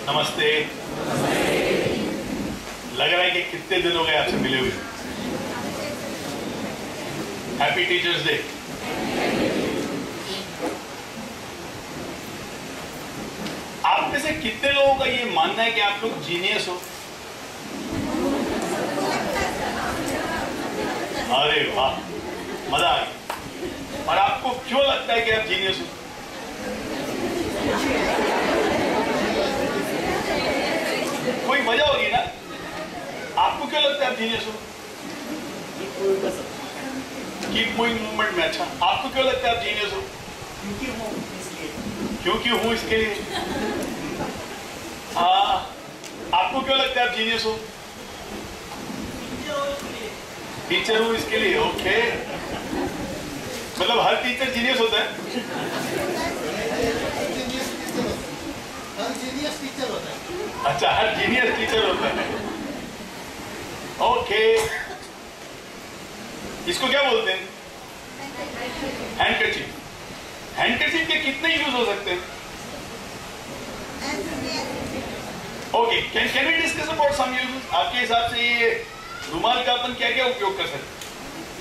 नमस्ते। लग रहा है कि कितने दिन हो गए आपसे मिले हुए। Happy teachers day. आप में से कितने लोगों का ये मानना है कि आप लोग जीनियस हो? अरे वाह, मजा आ गया। और आपको क्यों लगता है कि आप जीनियस हो? कोई वजह होगी ना। आपको क्यों लगता है आप जीनियस हो? कीप मूविंग मूवमेंट में। अच्छा, आपको क्यों लगता है आप जीनियस हो? क्योंकि हूं इसके लिए। आपको क्यों लगता है आप जीनियस हो? टीचर हूं इसके लिए। ओके, मतलब हर टीचर जीनियस होता है? हर जीनियस टीचर होता है। अच्छा, हर जीनियस टीचर होता है। ओके, इसको क्या बोलते हैं? हैंडकरचीफ। हैंडकरचीफ के कितने यूज हो सकते हैं? Okay, can we discuss about some uses? आपके हिसाब से ये रुमाल का अपन क्या क्या उपयोग कर सकते हैं?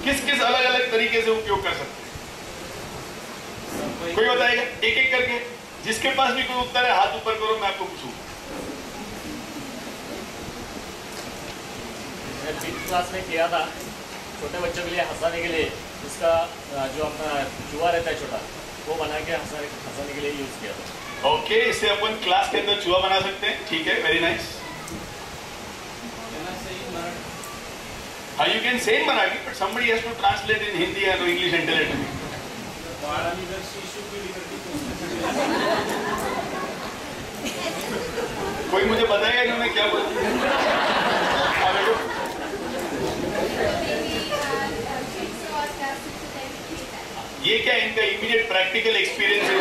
किस किस अलग अलग तरीके से उपयोग कर सकते हैं? कोई बताएगा एक एक करके? जिसके पास भी कोई उत्तर है हाथ ऊपर करो, मैं आपको पूछूंगा। फिफ्थ क्लास में किया था छोटे बच्चों के लिए हंसाने के लिए, जिसका जो अपना चूहा रहता है छोटा, वो बना के हंसाने के लिए यूज किया था। ओके, इससे अपन क्लास के अंदर चूहा बना सकते हैं। ठीक है, very nice. You can say in Marathi, but somebody has to translate in Hindi or English and tell it to me. कोई मुझे बताएगा इन्होंने क्या बोला? ये क्या इनका इमीडिएट प्रैक्टिकल एक्सपीरियंस है?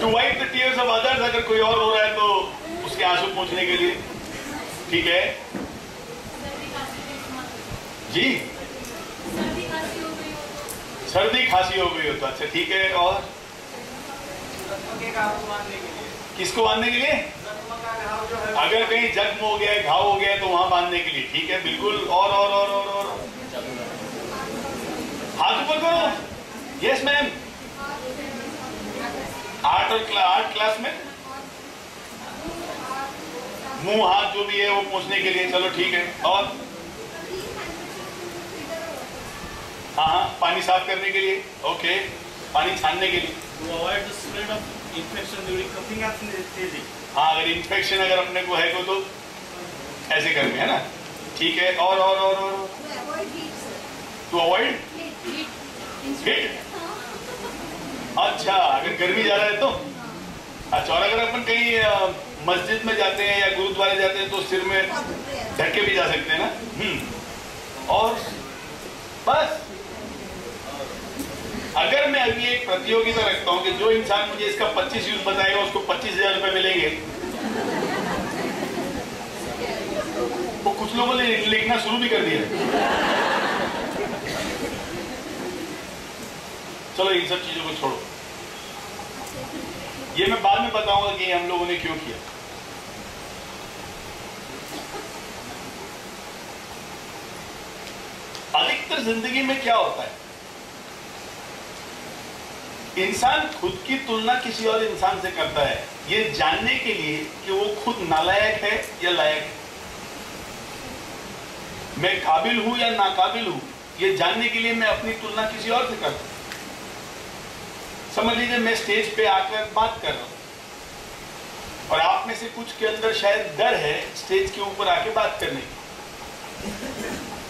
To wipe the tears of others, अगर कोई और रो रहा है तो उसके आंसू पोंछने के लिए। ठीक है जी, सर्दी खांसी हो गई हो तो। अच्छा ठीक है, और किसको बांधने के लिए? अगर कहीं जख्म हो गया, घाव हो गया तो वहां बांधने के लिए। ठीक है, बिल्कुल। और हाथ ऊपर करो। Yes ma'am. आर्ट क्लास में मुंह हाथ जो भी है वो पोंछने के लिए। चलो ठीक है। और हाँ, पानी साफ करने के लिए। ओके, पानी छानने के लिए। हाँ, अगर इन्फेक्शन अगर अपने को है तो ऐसे करके, है ना? ठीक है। और टू अवॉइड हिट। अच्छा, अगर गर्मी ज्यादा है तो। अच्छा, और अगर अपन कहीं मस्जिद में जाते हैं या गुरुद्वारे जाते हैं तो सिर में ढक के भी जा सकते हैं ना। और बस, अगर मैं अभी एक प्रतियोगिता रखता हूं कि जो इंसान मुझे इसका 25 यूज बताएगा उसको 25,000 रुपए मिलेंगे, तो कुछ लोगों ने लिखना शुरू भी कर दिया। चलो इन सब चीजों को छोड़ो, ये मैं बाद में बताऊंगा कि हम लोगों ने क्यों किया। अधिकतर जिंदगी में क्या होता है, इंसान खुद की तुलना किसी और इंसान से करता है ये जानने के लिए कि वो खुद नालायक है या लायक है। मैं काबिल हूं या नाकाबिल हूं ये जानने के लिए मैं अपनी तुलना किसी और से करता हूं। समझ लीजिए मैं स्टेज पे आकर बात कर रहा हूं और आप में से कुछ के अंदर शायद डर है स्टेज के ऊपर आके बात करने की,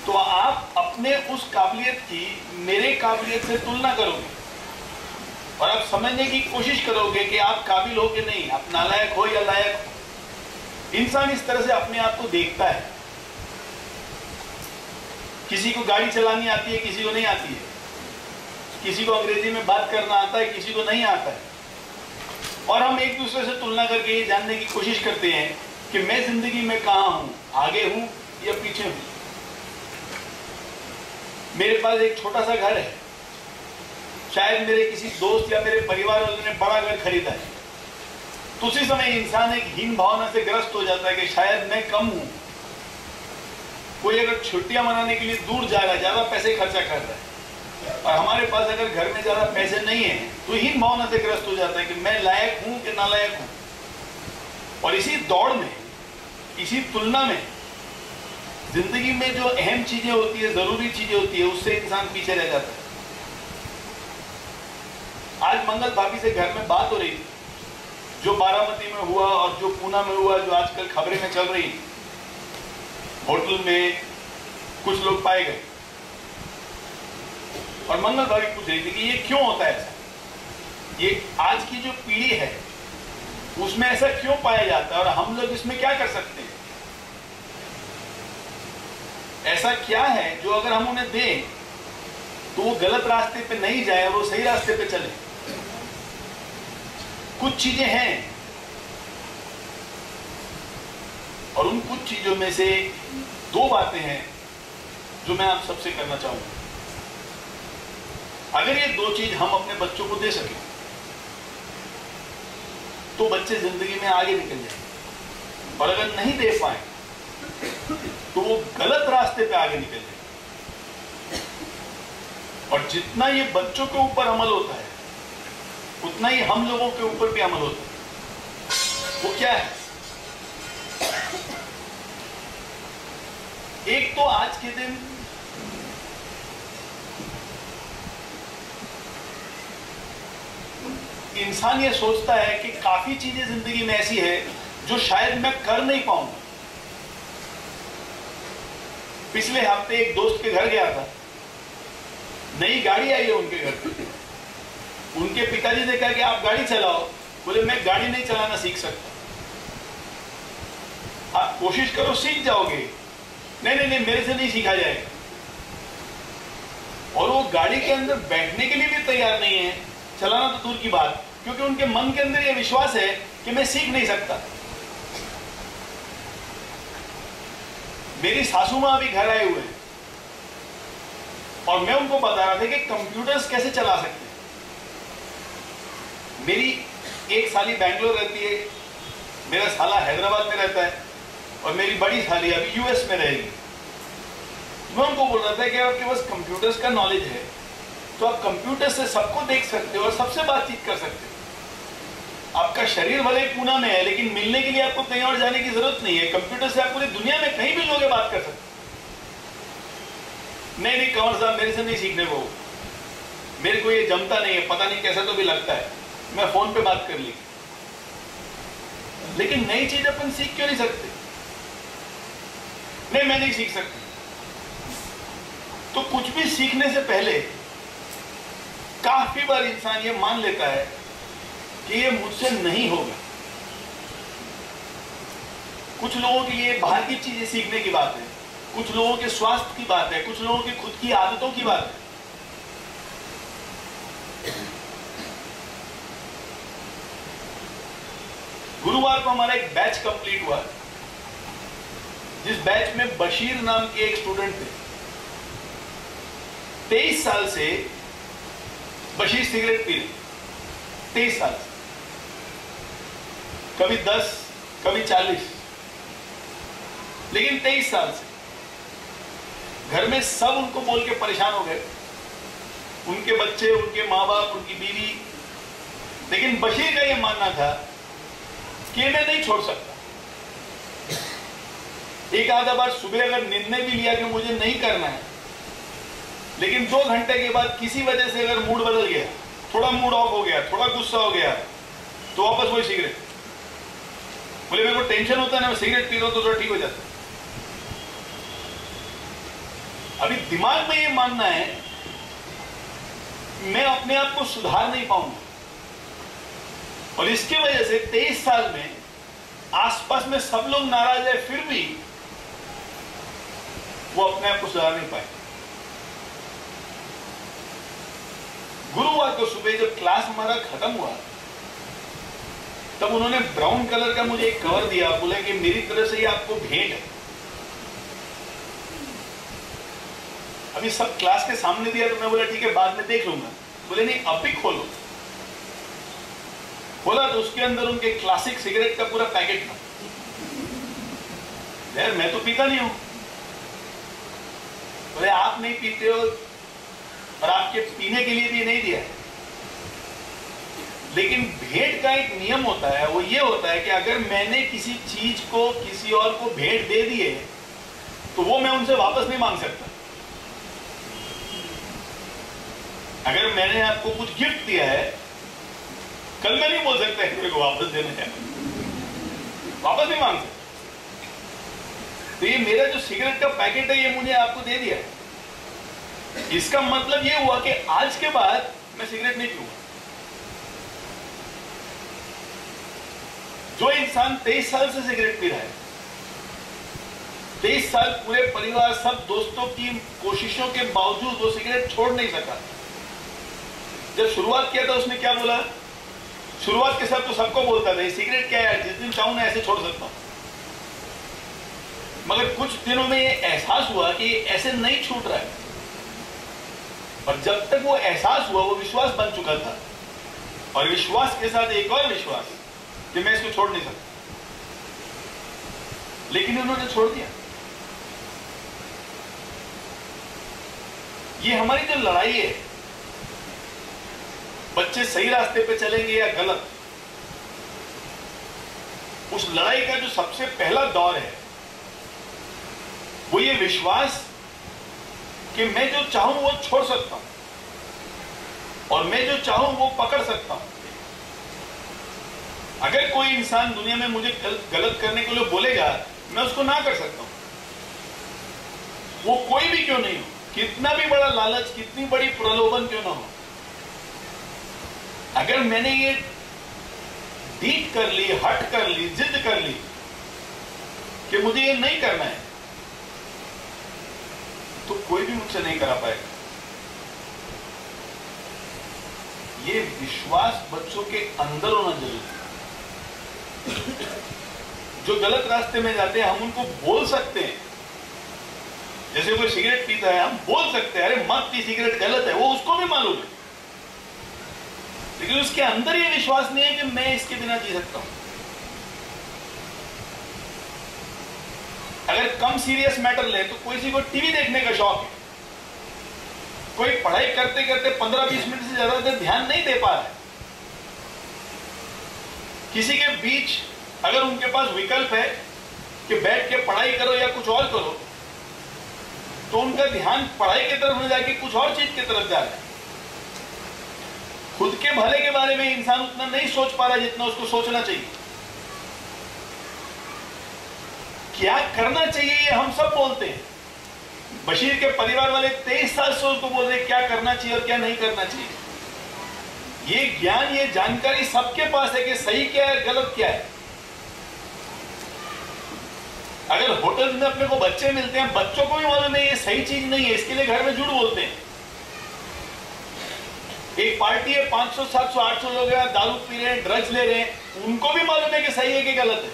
तो आप अपने उस काबिलियत की मेरे काबिलियत से तुलना करोगे और आप समझने की कोशिश करोगे कि आप काबिल हो कि नहीं, आप नालायक हो या लायक हो। इंसान इस तरह से अपने आप को देखता है। किसी को गाड़ी चलानी आती है, किसी को नहीं आती है, किसी को अंग्रेजी में बात करना आता है, किसी को नहीं आता है, और हम एक दूसरे से तुलना करके ये जानने की कोशिश करते हैं कि मैं जिंदगी में कहां हूं, आगे हूं या पीछे हूं। मेरे पास एक छोटा सा घर है, शायद मेरे किसी दोस्त या मेरे परिवार वालों ने बड़ा घर खरीदा है, तो उसी समय इंसान एक हीन भावना से ग्रस्त हो जाता है कि शायद मैं कम हूं। कोई अगर छुट्टियां मनाने के लिए दूर जा रहा है, ज्यादा पैसे खर्चा कर रहा है, और हमारे पास अगर घर में ज्यादा पैसे नहीं है, तो हीन भावना से ग्रस्त हो जाता है कि मैं लायक हूं कि नालायक हूं। और इसी दौड़ में, इसी तुलना में जिंदगी में जो अहम चीजें होती है, जरूरी चीजें होती है, उससे इंसान पीछे रह जाता है। आज मंगल भाभी से घर में बात हो रही थी, जो बारामती में हुआ और जो पूना में हुआ, जो आजकल खबरें में चल रही, होटल में कुछ लोग पाए गए, और मंगल भाभी पूछ रही थी कि ये क्यों होता है ऐसा, ये आज की जो पीढ़ी है उसमें ऐसा क्यों पाया जाता है और हम लोग इसमें क्या कर सकते हैं। ऐसा क्या है जो अगर हम उन्हें दें तो वो गलत रास्ते पे नहीं जाए और वो सही रास्ते पे चले। कुछ चीजें हैं, और उन कुछ चीजों में से दो बातें हैं जो मैं आप सबसे करना चाहूंगा। अगर ये दो चीज हम अपने बच्चों को दे सकें तो बच्चे जिंदगी में आगे निकल जाएंगे, और अगर नहीं दे पाए तो वो गलत रास्ते पे आगे निकल जाएंगे। और जितना ये बच्चों के ऊपर अमल होता है उतना ही हम लोगों के ऊपर भी अमल होता है। वो क्या है? एक तो आज के दिन इंसान ये सोचता है कि काफी चीजें जिंदगी में ऐसी है जो शायद मैं कर नहीं पाऊंगा। पिछले हफ्ते एक दोस्त के घर गया था, नई गाड़ी आई है उनके घर पे। उनके पिताजी ने कहा कि आप गाड़ी चलाओ। बोले मैं गाड़ी नहीं चलाना सीख सकता। आप कोशिश करो सीख जाओगे। नहीं, मेरे से नहीं सीखा जाएगा। और वो गाड़ी के अंदर बैठने के लिए भी तैयार नहीं है, चलाना तो दूर की बात, क्योंकि उनके मन के अंदर यह विश्वास है कि मैं सीख नहीं सकता। मेरी सासू मां अभी घर आए हुए हैं और मैं उनको बता रहा था कि कंप्यूटर्स कैसे चला सकते हैं। मेरी एक साली बैंगलोर रहती है, मेरा साला हैदराबाद में रहता है, और मेरी बड़ी साली अभी यूएस में रहेगी। मैं उनको बोल रहा था कि आपके पास कंप्यूटर्स का नॉलेज है तो आप कंप्यूटर से सबको देख सकते हो और सबसे बातचीत कर सकते हो। आपका शरीर भले पूना में है, लेकिन मिलने के लिए आपको कहीं और जाने की जरूरत नहीं है। कंप्यूटर से आप पूरी दुनिया में कहीं भी लोग बात कर सकते। नहीं कंवर साहब, मेरे से नहीं सीखने को, मेरे को ये जमता नहीं है, पता नहीं कैसा तो भी लगता है, मैं फोन पे बात कर ली। लेकिन नई चीज अपन सीख क्यों नहीं सकते? नहीं, मैं नहीं सीख सकता। तो कुछ भी सीखने से पहले काफी बार इंसान ये मान लेता है कि ये मुझसे नहीं होगा। कुछ लोगों के लिए बाहर की चीजें सीखने की बात है, कुछ लोगों के स्वास्थ्य की बात है, कुछ लोगों की खुद की आदतों की बात है। गुरुवार को हमारा एक बैच कंप्लीट हुआ, जिस बैच में बशीर नाम के एक स्टूडेंट थे। 23 साल से बशीर सिगरेट पी रहे, 23 साल से, कभी 10, कभी 40, लेकिन 23 साल से। घर में सब उनको बोल के परेशान हो गए, उनके बच्चे, उनके माँ बाप, उनकी बीवी। लेकिन बशीर का यह मानना था कि मैं नहीं छोड़ सकता। एक आधा बार सुबह अगर निर्णय भी लिया कि मुझे नहीं करना है, लेकिन 2 घंटे के बाद किसी वजह से अगर मूड बदल गया, थोड़ा मूड ऑफ हो गया, थोड़ा गुस्सा हो गया, तो वापस वही सिगरेट। बोले मेरे को टेंशन होता है ना, मैं सिगरेट पी रहा हूं तो थोड़ा ठीक हो जाता है। अभी दिमाग में ये मानना है मैं अपने आप को सुधार नहीं पाऊंगा, और इसकी वजह से 23 साल में आसपास में सब लोग नाराज है, फिर भी वो अपने आप को सुधार नहीं पाए। गुरुवार को सुबह जब क्लास हमारा खत्म हुआ, तब उन्होंने ब्राउन कलर का मुझे एक कवर दिया, बोले कि मेरी तरफ से ये आपको भेंट है। अभी सब क्लास के सामने दिया तो मैं बोला ठीक है, बाद में देख लूंगा, बोले नहीं अब भी खोलो। खोला तो उसके अंदर उनके क्लासिक सिगरेट का पूरा पैकेट था। यार मैं तो पीता नहीं हूं। बोले आप नहीं पीते हो और आपके पीने के लिए भी नहीं दिया है। लेकिन भेंट का एक नियम होता है, वो ये होता है कि अगर मैंने किसी चीज को किसी और को भेंट दे दिए तो वो मैं उनसे वापस नहीं मांग सकता। अगर मैंने आपको कुछ गिफ्ट दिया है, कल मैं नहीं बोल सकता कि मेरे को वापस देना है, वापस नहीं मांग सकता। तो ये मेरा जो सिगरेट का पैकेट है ये मुझे आपको दे दिया है। इसका मतलब ये हुआ कि आज के बाद मैं सिगरेट नहीं पीऊंगा। जो इंसान 23 साल से सिगरेट पी रहा है, 23 साल पूरे परिवार सब दोस्तों की कोशिशों के बावजूद वो सिगरेट छोड़ नहीं सका। जब शुरुआत किया था उसने क्या बोला? शुरुआत के साथ तो सबको बोलता था सिगरेट क्या है, जिस दिन चाहूं ना ऐसे छोड़ सकता हूं। मगर कुछ दिनों में ये एहसास हुआ कि ऐसे नहीं छूट रहा है। और जब तक वो एहसास हुआ, वो विश्वास बन चुका था, और विश्वास के साथ एक और विश्वास कि मैं इसको छोड़ नहीं सकता। लेकिन उन्होंने छोड़ दिया। ये हमारी जो लड़ाई है, बच्चे सही रास्ते पे चलेंगे या गलत, उस लड़ाई का जो सबसे पहला दौर है वो ये विश्वास कि मैं जो चाहूं वो छोड़ सकता हूं और मैं जो चाहूं वो पकड़ सकता हूं। अगर कोई इंसान दुनिया में मुझे गलत करने के लिए बोलेगा, मैं उसको ना कर सकता हूं। वो कोई भी क्यों नहीं हो, कितना भी बड़ा लालच, कितनी बड़ी प्रलोभन क्यों ना हो, अगर मैंने ये डीट कर ली, हट कर ली, जिद कर ली कि मुझे ये नहीं करना है, तो कोई भी मुझसे नहीं करा पाएगा। ये विश्वास बच्चों के अंदर होना जरूरी है। जो गलत रास्ते में जाते हैं, हम उनको बोल सकते हैं। जैसे कोई सिगरेट पीता है, हम बोल सकते हैं अरे मत पी, सिगरेट गलत है, वो उसको भी मालूम है, लेकिन उसके अंदर ये विश्वास नहीं है कि मैं इसके बिना जी सकता हूं। अगर कम सीरियस मैटर ले तो किसी को टीवी देखने का शौक है, कोई पढ़ाई करते करते 15-20 मिनट से ज्यादा देर ध्यान नहीं दे पा रहा है। किसी के बीच अगर उनके पास विकल्प है कि बैठ के पढ़ाई करो या कुछ और करो, तो उनका ध्यान पढ़ाई की तरफ न जाके कुछ और चीज की तरफ जा रहा है। खुद के भले के बारे में इंसान उतना नहीं सोच पा रहा जितना उसको सोचना चाहिए। क्या करना चाहिए ये हम सब बोलते हैं। बशीर के परिवार वाले 23 साल से उसको बोल रहे क्या करना चाहिए और क्या नहीं करना चाहिए। ये ज्ञान, ये जानकारी सबके पास है कि सही क्या है, गलत क्या है। अगर होटल में अपने को बच्चे मिलते हैं, बच्चों को भी मालूम है ये सही चीज नहीं है, इसके लिए घर में झूठ बोलते हैं। एक पार्टी है, 500, 700, 800 लोग हैं, दारू पी रहे हैं, ड्रग्स ले रहे हैं, उनको भी मालूम है कि सही है कि गलत है।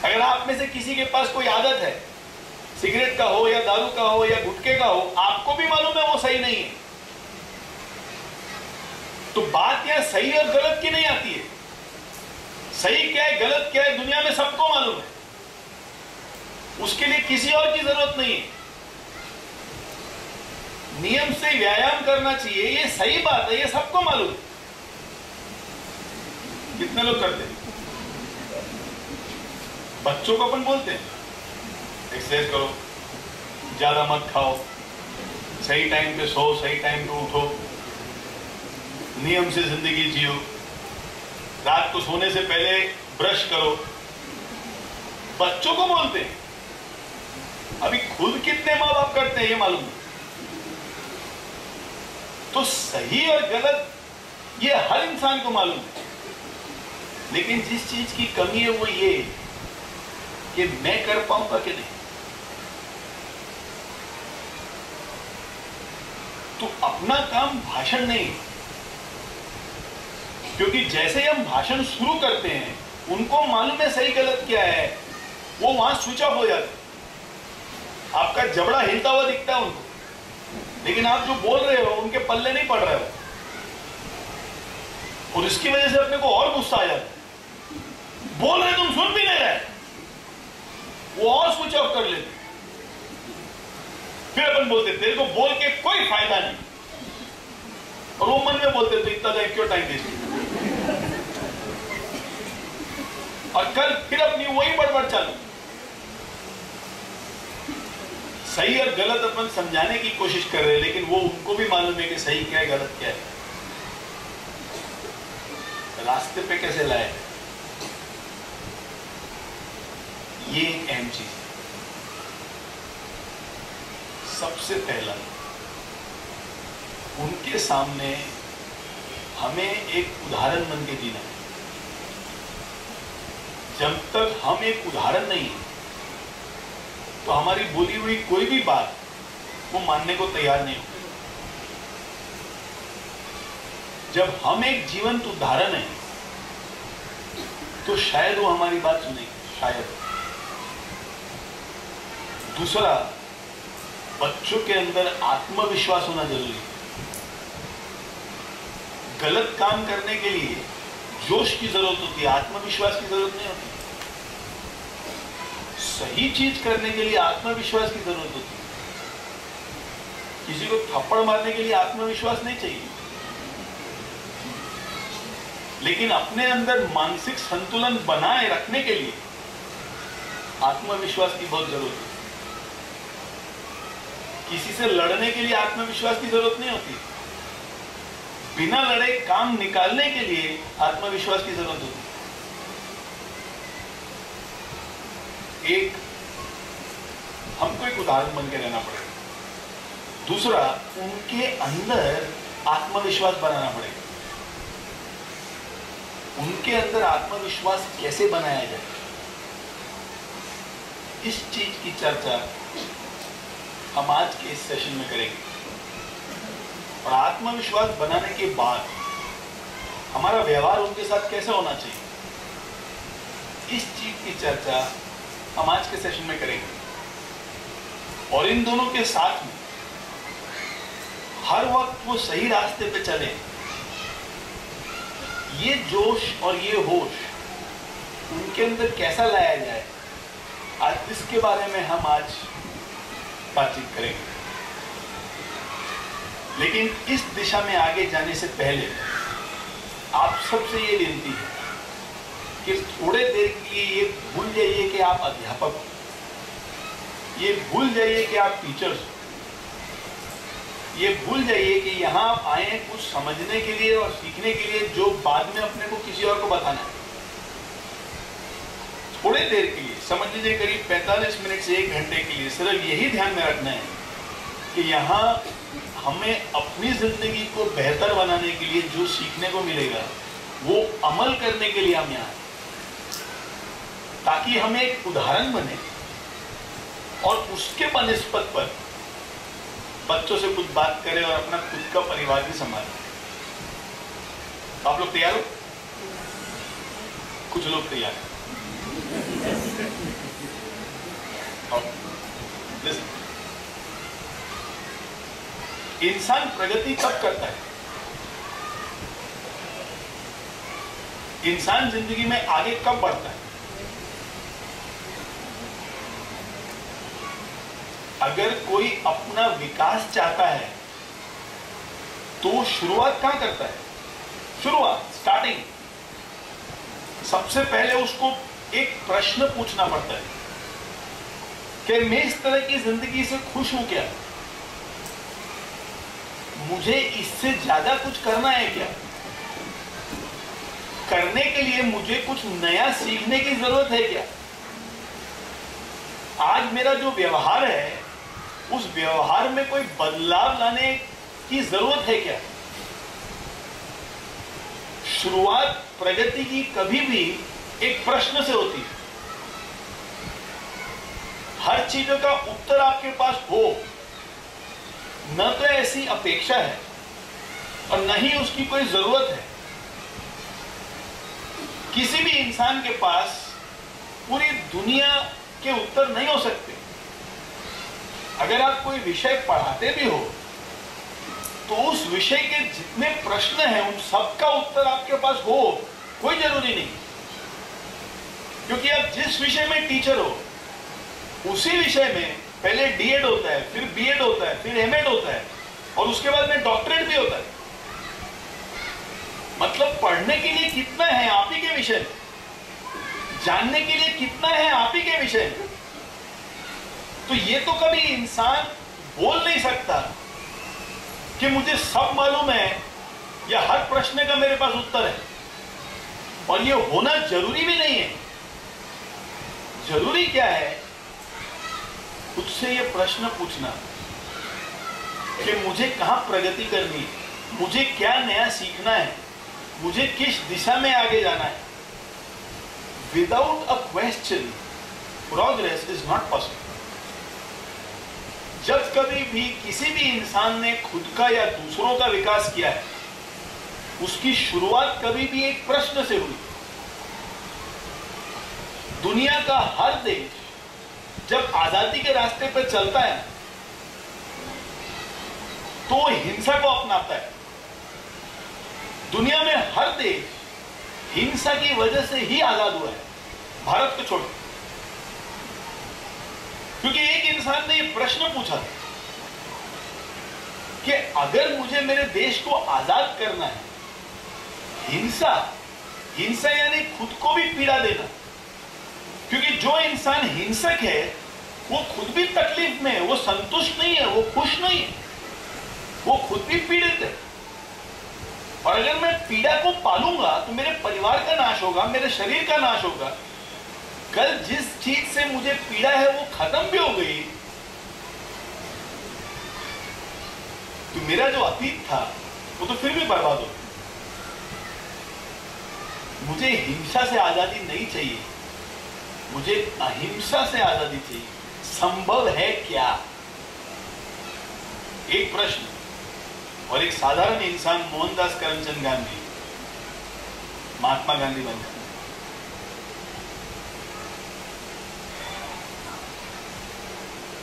अगर आप में से किसी के पास कोई आदत है, सिगरेट का हो या दारू का हो या गुटखे का हो, आपको भी मालूम है वो सही नहीं है। तो बात यहां सही और गलत की नहीं आती है। सही क्या है, गलत क्या है, दुनिया में सबको मालूम है। उसके लिए किसी और की जरूरत नहीं है। नियम से व्यायाम करना चाहिए, ये सही बात है, ये सबको मालूम है। कितने लोग करते हैं? बच्चों को अपन बोलते हैं एक्सरसाइज करो, ज्यादा मत खाओ, सही टाइम पे सो, सही टाइम पे उठो, नियम से जिंदगी जियो, रात को सोने से पहले ब्रश करो। बच्चों को बोलते हैं। अभी खुद कितने माँ बाप करते हैं ये मालूम नहीं। तो सही और गलत ये हर इंसान को मालूम है, लेकिन जिस चीज की कमी है वो ये कि मैं कर पाऊंगा कि नहीं। तो अपना काम भाषण नहीं, क्योंकि जैसे ही हम भाषण शुरू करते हैं, उनको मालूम है सही गलत क्या है, वो वहां स्विच ऑफ हो जाता है। आपका जबड़ा हिलता हुआ दिखता है उनको। लेकिन आप जो बोल रहे हो उनके पल्ले नहीं पड़ रहे हो, और इसकी वजह से अपने को और गुस्सा आ जाता है। बोल रहे तुम सुन भी नहीं रहे, वो और स्विच ऑफ कर लेते। फिर अपन बोलते तेरे को बोल के कोई फायदा नहीं, और वो मन में बोलते तो इतना टाइम क्यों टाइम देते, और कल फिर अपनी वही बड़बड़ चालू। सही और गलत अपन समझाने की कोशिश कर रहे हैं, लेकिन वो उनको भी मालूम है कि सही क्या है गलत क्या है, रास्ते पे कैसे लाए। ये एक अहम चीज है। सबसे पहला उनके सामने हमें एक उदाहरण बन के जीना है। जब तक हम एक उदाहरण नहीं है तो हमारी बोली हुई कोई भी बात वो मानने को तैयार नहीं हो। जब हम एक जीवंत उदाहरण है तो शायद वो हमारी बात सुनेंगे, शायद। दूसरा, बच्चों के अंदर आत्मविश्वास होना जरूरी है। गलत काम करने के लिए जोश की जरूरत होती है, आत्मविश्वास की जरूरत नहीं होती। सही चीज करने के लिए आत्मविश्वास की जरूरत होती है। किसी को थप्पड़ मारने के लिए आत्मविश्वास नहीं चाहिए, लेकिन अपने अंदर मानसिक संतुलन बनाए रखने के लिए आत्मविश्वास की बहुत जरूरत है। किसी से लड़ने के लिए आत्मविश्वास की जरूरत नहीं होती, बिना लड़े काम निकालने के लिए आत्मविश्वास की जरूरत होती है। एक, हमको एक उदाहरण बन के रहना पड़ेगा। दूसरा, उनके अंदर आत्मविश्वास बनाना पड़ेगा। उनके अंदर आत्मविश्वास कैसे बनाया जाए, इस चीज की चर्चा हम आज के इस सेशन में करेंगे। और आत्मविश्वास बनाने के बाद हमारा व्यवहार उनके साथ कैसे होना चाहिए, इस चीज की चर्चा हम आज के सेशन में करेंगे। और इन दोनों के साथ में हर वक्त वो सही रास्ते पे चले, ये जोश और ये होश उनके अंदर कैसा लाया जाए, आज इसके बारे में हम आज बातचीत करेंगे। लेकिन इस दिशा में आगे जाने से पहले आप सबसे ये विनती है कि थोड़े देर के लिए ये भूल जाइए कि आप अध्यापक हो, ये भूल जाइए कि आप टीचर्स हो, ये भूल जाइए कि यहाँ आप आए हैं कुछ समझने के लिए और सीखने के लिए, जो बाद में अपने को किसी और को बताना है। थोड़े देर के लिए, समझ लीजिए करीब 45 मिनट से 1 घंटे के लिए सिर्फ यही ध्यान में रखना है कि यहाँ हमें अपनी जिंदगी को बेहतर बनाने के लिए जो सीखने को मिलेगा वो अमल करने के लिए हम यहाँ हैं, ताकि हमें एक उदाहरण बने और उसके बनिस्पत पर बच्चों से कुछ बात करें और अपना खुद का परिवार भी संभालें। तो आप लोग तैयार हो? कुछ लोग तैयार हैं। इंसान प्रगति कब करता है? इंसान जिंदगी में आगे कब बढ़ता है? अगर कोई अपना विकास चाहता है तो शुरुआत कहां करता है? शुरुआत, स्टार्टिंग। सबसे पहले उसको एक प्रश्न पूछना पड़ता है कि मैं इस तरह की जिंदगी से खुश हूं क्या? मुझे इससे ज्यादा कुछ करना है क्या? करने के लिए मुझे कुछ नया सीखने की जरूरत है क्या? आज मेरा जो व्यवहार है उस व्यवहार में कोई बदलाव लाने की जरूरत है क्या? शुरुआत प्रगति की कभी भी एक प्रश्न से होती है। हर चीजों का उत्तर आपके पास हो, न तो ऐसी अपेक्षा है और न ही उसकी कोई जरूरत है। किसी भी इंसान के पास पूरी दुनिया के उत्तर नहीं हो सकते। अगर आप कोई विषय पढ़ाते भी हो तो उस विषय के जितने प्रश्न हैं उन सबका उत्तर आपके पास हो, कोई जरूरी नहीं, क्योंकि आप जिस विषय में टीचर हो उसी विषय में पहले डीएड होता है, फिर बीएड होता है, फिर एमएड होता है और उसके बाद में डॉक्टरेट भी होता है। मतलब पढ़ने के लिए कितना है आप ही के विषय में, जानने के लिए कितना है आप ही के विषय में। तो ये तो कभी इंसान बोल नहीं सकता कि मुझे सब मालूम है या हर प्रश्न का मेरे पास उत्तर है, और ये होना जरूरी भी नहीं है। जरूरी क्या है, खुद से ये प्रश्न पूछना कि मुझे कहां प्रगति करनी है, मुझे क्या नया सीखना है, मुझे किस दिशा में आगे जाना है। Without a question progress is not possible. जब कभी भी किसी भी इंसान ने खुद का या दूसरों का विकास किया है, उसकी शुरुआत कभी भी एक प्रश्न से हुई। दुनिया का हर देश जब आजादी के रास्ते पर चलता है तो वो हिंसा को अपनाता है। दुनिया में हर देश हिंसा की वजह से ही आजाद हुआ है, भारत को छोड़। क्योंकि एक इंसान ने ये प्रश्न पूछा कि अगर मुझे मेरे देश को आजाद करना है, हिंसा यानी खुद को भी पीड़ा देना, क्योंकि जो इंसान हिंसक है वो खुद भी तकलीफ में है, वो संतुष्ट नहीं है, वो खुश नहीं है, वो खुद भी पीड़ित है। और अगर मैं पीड़ा को पालूंगा तो मेरे परिवार का नाश होगा, मेरे शरीर का नाश होगा। कल जिस चीज से मुझे पीड़ा है वो खत्म भी हो गई तो मेरा जो अतीत था वो तो फिर भी बर्बाद हो। मुझे हिंसा से आजादी नहीं चाहिए, मुझे अहिंसा से आजादी चाहिए। संभव है क्या? एक प्रश्न। और एक साधारण इंसान मोहनदास करमचंद गांधी महात्मा गांधी बन जाता।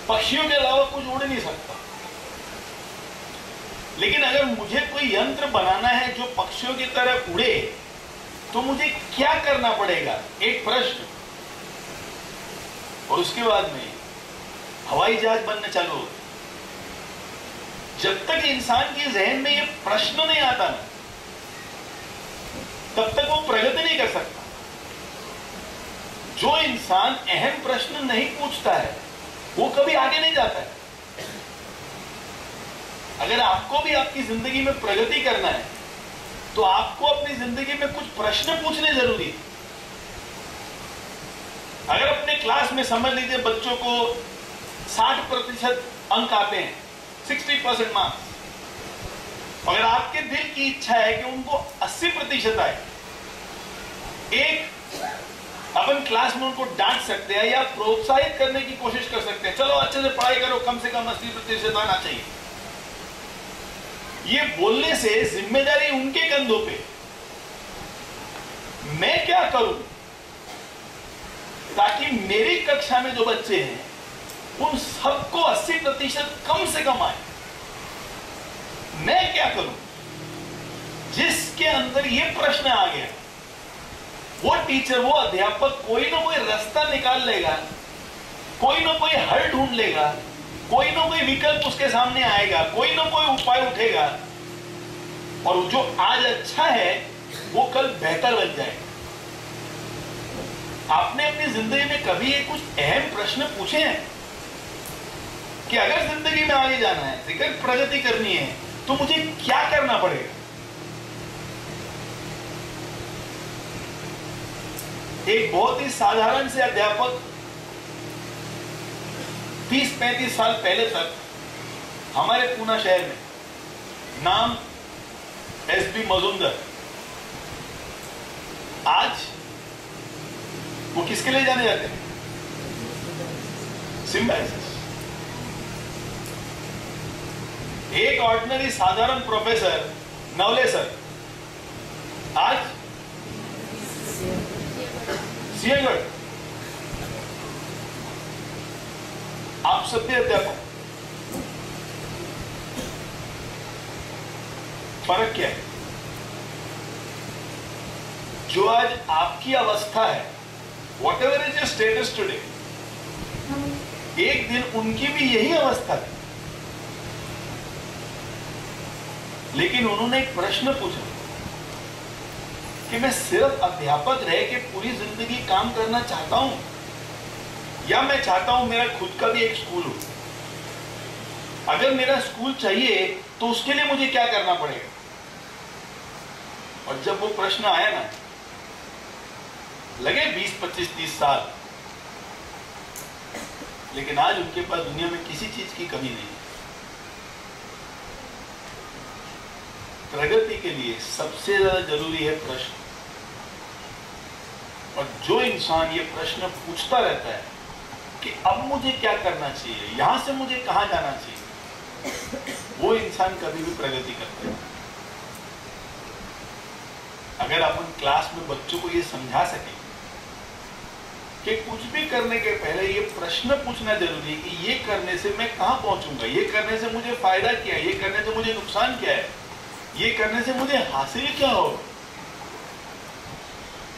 पक्षियों के अलावा कुछ उड़ नहीं सकता, लेकिन अगर मुझे कोई यंत्र बनाना है जो पक्षियों की तरह उड़े तो मुझे क्या करना पड़ेगा? एक प्रश्न। और उसके बाद में हवाई जहाज बनने चालू होते। जब तक इंसान के जहन में ये प्रश्न नहीं आता ना, तब तक वो प्रगति नहीं कर सकता। जो इंसान अहम प्रश्न नहीं पूछता है वो कभी आगे नहीं जाता है। अगर आपको भी आपकी जिंदगी में प्रगति करना है तो आपको अपनी जिंदगी में कुछ प्रश्न पूछने जरूरी है। अगर अपने क्लास में समझ लीजिए बच्चों को 60% अंक आते हैं, 60% मार्क्स, अगर आपके दिल की इच्छा है कि उनको 80% आए, एक अपन क्लास में उनको डांट सकते हैं या प्रोत्साहित करने की कोशिश कर सकते हैं, चलो अच्छे से पढ़ाई करो, कम से कम 80% आना चाहिए। ये बोलने से जिम्मेदारी उनके कंधों पे। मैं क्या करूं ताकि मेरी कक्षा में जो बच्चे हैं उन सबको 80% कम से कम आए? मैं क्या करूं? जिसके अंदर ये प्रश्न आ गया, वो टीचर, वो अध्यापक कोई ना कोई रास्ता निकाल लेगा, कोई ना कोई हल ढूंढ लेगा, कोई ना कोई विकल्प उसके सामने आएगा, कोई ना कोई उपाय उठेगा, और जो आज अच्छा है वो कल बेहतर बन जाएगा। आपने अपनी जिंदगी में कभी ये कुछ अहम प्रश्न पूछे हैं कि अगर जिंदगी में आगे जाना है, अगर प्रगति करनी है तो मुझे क्या करना पड़ेगा? एक बहुत ही साधारण से अध्यापक 30-35 साल पहले तक हमारे पूना शहर में, नाम एसबी मजुमदार, आज वो किसके लिए जाने जाते हैं? सिम्बायसिस। एक ऑर्डिनरी साधारण प्रोफेसर नवले सर आज सिंहगढ़। आप सब भी अध्यापक। जो आज आपकी अवस्था है, what ever is your status today, एक दिन उनकी भी यही अवस्था थी, लेकिन उन्होंने एक प्रश्न पूछा कि मैं सिर्फ अध्यापक रह के पूरी जिंदगी काम करना चाहता हूं, या मैं चाहता हूं मेरा खुद का भी एक स्कूल हो। अगर मेरा स्कूल चाहिए तो उसके लिए मुझे क्या करना पड़ेगा। और जब वो प्रश्न आया ना, लगे 20, 25, 30 साल, लेकिन आज उनके पास दुनिया में किसी चीज की कमी नहीं है। प्रगति के लिए सबसे ज्यादा जरूरी है प्रश्न। और जो इंसान ये प्रश्न पूछता रहता है कि अब मुझे क्या करना चाहिए, यहां से मुझे कहां जाना चाहिए, वो इंसान कभी भी प्रगति करता है। अगर अपन क्लास में बच्चों को ये समझा सके कि कुछ भी करने के पहले ये प्रश्न पूछना जरूरी है कि ये करने से मैं कहां पहुंचूंगा, ये करने से मुझे फायदा क्या है, ये करने से मुझे नुकसान क्या है, ये करने से मुझे हासिल क्या हो।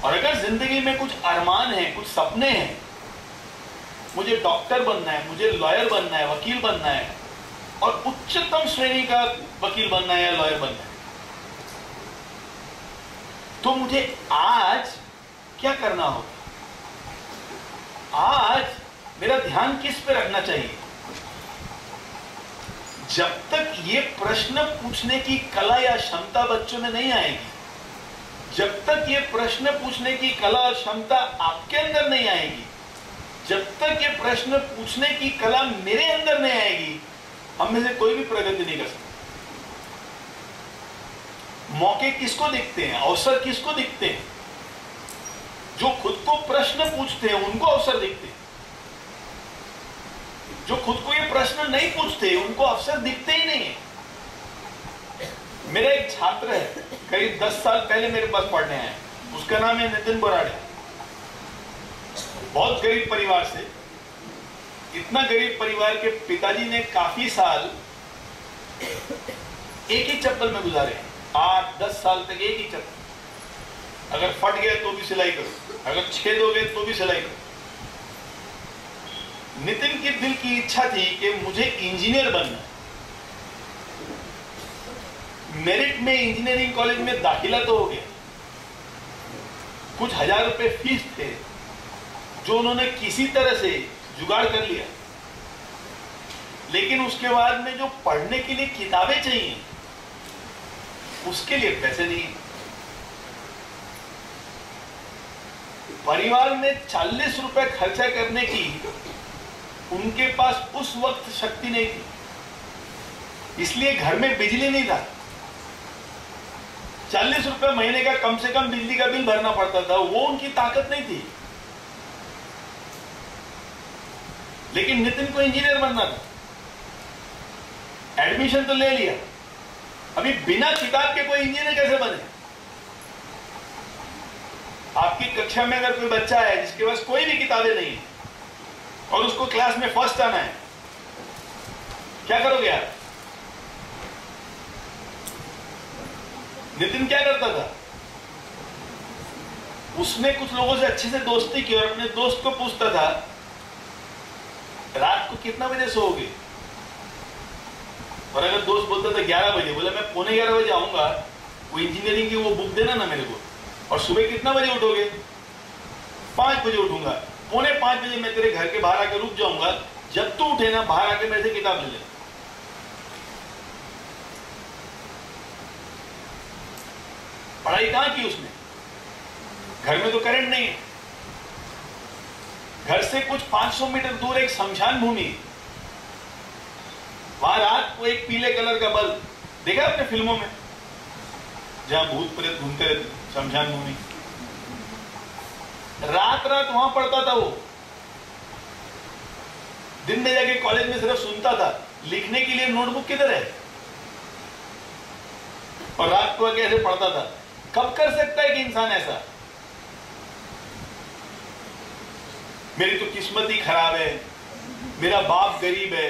और अगर जिंदगी में कुछ अरमान है, कुछ सपने हैं, मुझे डॉक्टर बनना है, मुझे लॉयर बनना है, वकील बनना है, और उच्चतम श्रेणी का वकील बनना है या लॉयर बनना है, तो मुझे आज क्या करना होगा, आज मेरा ध्यान किस पे रखना चाहिए। जब तक ये प्रश्न पूछने की कला या क्षमता बच्चों में नहीं आएगी, जब तक ये प्रश्न पूछने की कला और क्षमता आपके अंदर नहीं आएगी, जब तक ये प्रश्न पूछने की कला मेरे अंदर नहीं आएगी, हम में से कोई भी प्रगति नहीं कर सकता। मौके किसको दिखते हैं, अवसर किसको दिखते हैं? जो खुद को प्रश्न पूछते हैं उनको अवसर दिखते हैं। जो खुद को ये प्रश्न नहीं पूछते उनको अवसर दिखते ही नहीं है। मेरा एक छात्र है, करीब 10 साल पहले मेरे पास पढ़ने आया, उसका नाम है नितिन बोराड़े। बहुत गरीब परिवार से, इतना गरीब परिवार के पिताजी ने काफी साल एक ही चप्पल में गुजारे, 8-10 साल तक एक ही चप्पल। अगर फट गया तो भी सिलाई करो, अगर छेद हो गए तो भी सिलाई करो। नितिन की दिल की इच्छा थी कि मुझे इंजीनियर बनना है। मेरिट में इंजीनियरिंग कॉलेज में दाखिला तो हो गया, कुछ हजार रुपए फीस थे जो उन्होंने किसी तरह से जुगाड़ कर लिया, लेकिन उसके बाद में जो पढ़ने के लिए किताबें चाहिए उसके लिए पैसे नहीं। परिवार में 40 रुपए खर्चा करने की उनके पास उस वक्त शक्ति नहीं थी, इसलिए घर में बिजली नहीं था। 40 रुपए महीने का कम से कम बिजली का बिल भरना पड़ता था, वो उनकी ताकत नहीं थी। लेकिन नितिन को इंजीनियर बनना था, एडमिशन तो ले लिया। अभी बिना किताब के कोई इंजीनियर कैसे बने? आपकी कक्षा में अगर कोई बच्चा है जिसके पास कोई भी किताबें नहीं है और उसको क्लास में फर्स्ट आना है, क्या करोगे आप? नितिन क्या करता था, उसने कुछ लोगों से अच्छे से दोस्ती की और अपने दोस्त को पूछता था रात को कितना बजे सोओगे, और अगर दोस्त बोलता था 11 बजे, बोला मैं 11:15 बजे आऊंगा, वो इंजीनियरिंग की वो बुक देना ना मेरे को। और सुबह कितना बजे उठोगे? 5 बजे उठूंगा, 4:45 बजे मैं तेरे घर के बाहर आके रुक जाऊंगा, जब तू उठे ना बाहर आके मेरे से किताब ले ले। पढ़ाई कहां की उसने? घर में तो करंट नहीं है। घर से कुछ 500 मीटर दूर एक शमशान भूमि, वहां रात को एक पीले कलर का बल्ब, देखा आपने फिल्मों में जहां भूत प्रेत घूमते रहते, शमशान भूमि। रात रात वहां पढ़ता था वो। दिन में जाके कॉलेज में सिर्फ सुनता था, लिखने के लिए नोटबुक किधर है? और रात को कैसे पढ़ता था? कब कर सकता है कि इंसान ऐसा? मेरी तो किस्मत ही खराब है, मेरा बाप गरीब है,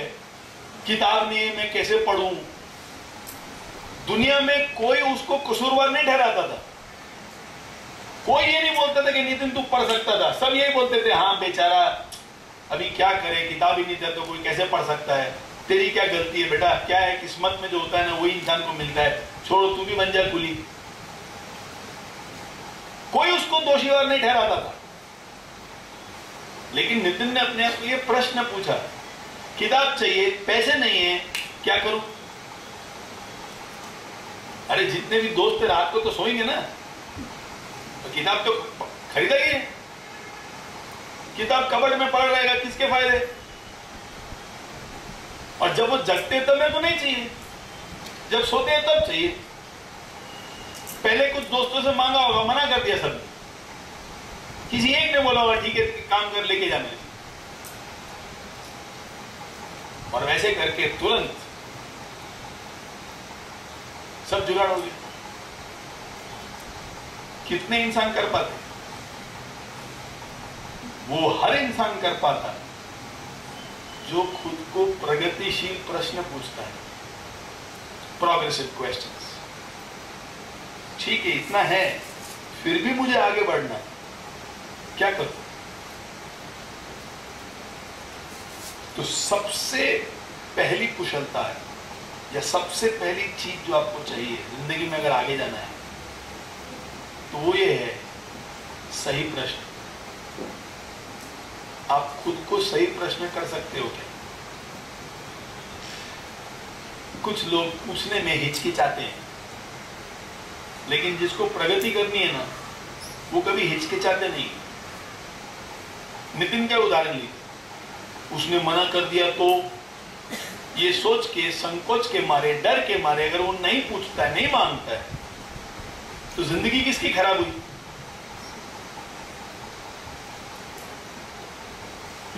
किताब नहीं है, मैं कैसे पढ़ूं? दुनिया में कोई उसको कसूरवार नहीं ठहराता था। कोई ये नहीं बोलता था कि नितिन तू पढ़ सकता था, सब यही बोलते थे हाँ बेचारा अभी क्या करे, किताब ही नहीं था तो कोई कैसे पढ़ सकता है, तेरी क्या गलती है बेटा, क्या है किस्मत में जो होता है ना वही इंसान को मिलता है, छोड़ो तू भी बन जा कुली। कोई उसको दोषी और नहीं ठहराता था। लेकिन नितिन ने अपने आप को ये प्रश्न पूछा, किताब चाहिए, पैसे नहीं है, क्या करूं? अरे जितने भी दोस्त थे रात को तो सोएंगे ना, तो किताब तो खरीदा ही है, किताब कबर्ड में पड़ा रहेगा, किसके फायदे? और जब वो जगते तब मेरे को नहीं चाहिए, जब सोते हैं तब चाहिए। पहले कुछ दोस्तों से मांगा होगा, मना कर दिया सबने, किसी एक ने बोला होगा ठीक है काम कर लेके जाने, और वैसे करके तुरंत सब जुगाड़ हो गया। कितने इंसान कर पाते? वो हर इंसान कर पाता जो खुद को प्रगतिशील प्रश्न पूछता है, प्रोग्रेसिव क्वेश्चंस। ठीक है इतना है, फिर भी मुझे आगे बढ़ना है, क्या करूं? तो सबसे पहली कुशलता है या सबसे पहली चीज जो आपको चाहिए जिंदगी में अगर आगे जाना है तो वो ये है सही प्रश्न। आप खुद को सही प्रश्न कर सकते हो क्या? कुछ लोग पूछने में हिचकिचाते हैं, लेकिन जिसको प्रगति करनी है ना वो कभी हिचकिचाते नहीं। नितिन का उदाहरण लीजिए, उसने मना कर दिया तो ये सोच के, संकोच के मारे, डर के मारे अगर वो नहीं पूछता है, नहीं मांगता है, तो जिंदगी किसकी खराब हुई?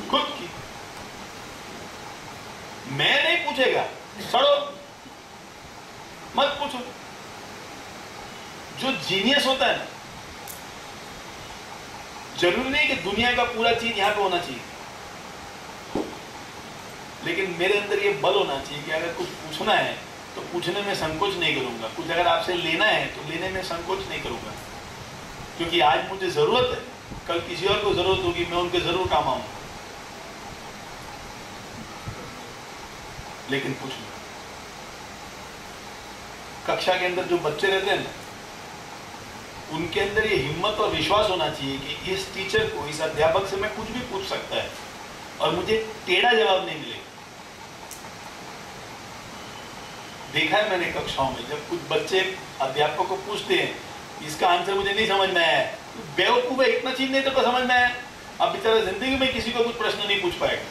खुद की। मैं नहीं पूछेगा, सड़ो मत पूछो। जो जीनियस होता है ना, जरूरी नहीं कि दुनिया का पूरा चीज यहां पे होना चाहिए, लेकिन मेरे अंदर ये बल होना चाहिए कि अगर कुछ पूछना है तो पूछने में संकोच नहीं करूंगा, कुछ अगर आपसे लेना है तो लेने में संकोच नहीं करूंगा, क्योंकि आज मुझे जरूरत है, कल किसी और को जरूरत होगी, मैं उनके जरूर काम आऊंगा, लेकिन पूछूंगा। कक्षा के अंदर जो बच्चे रहते हैं ना, उनके अंदर ये हिम्मत और विश्वास होना चाहिए कि इस टीचर को, इस अध्यापक से मैं कुछ भी पूछ सकता है और मुझे टेढ़ा जवाब नहीं मिलेगा। देखा है मैंने कक्षाओं में, जब कुछ बच्चे अध्यापक को पूछते हैं इसका आंसर मुझे नहीं समझ में आया, तो बेवकूफ है, इतना चीज नहीं तो समझ में आया। अब बेचारा जिंदगी में किसी को कुछ प्रश्न नहीं पूछ पाएगा।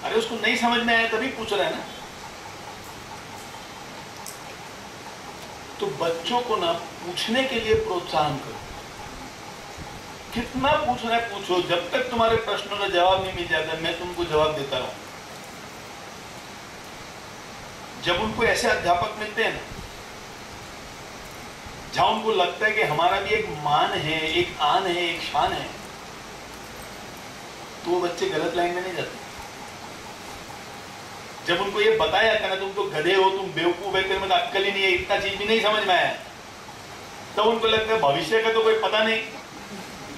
अरे उसको नहीं समझ में आया तभी पूछ रहा है ना। तो बच्चों को ना पूछने के लिए प्रोत्साहन करो, कितना पूछना है पूछो, जब तक तुम्हारे प्रश्नों का जवाब नहीं मिल जाता मैं तुमको जवाब देता रहूं। जब उनको ऐसे अध्यापक मिलते हैं ना, जहां उनको लगता है कि हमारा भी एक मान है, एक आन है, एक शान है, तो वो बच्चे गलत लाइन में नहीं जाते। जब उनको ये बताया जाता ना तुम तो गधे हो, तुम बेवकूफ है, तेरे में अक्ल ही नहीं है, इतना चीज भी नहीं समझ में आया, तब तो उनको लगता है भविष्य का तो कोई पता नहीं,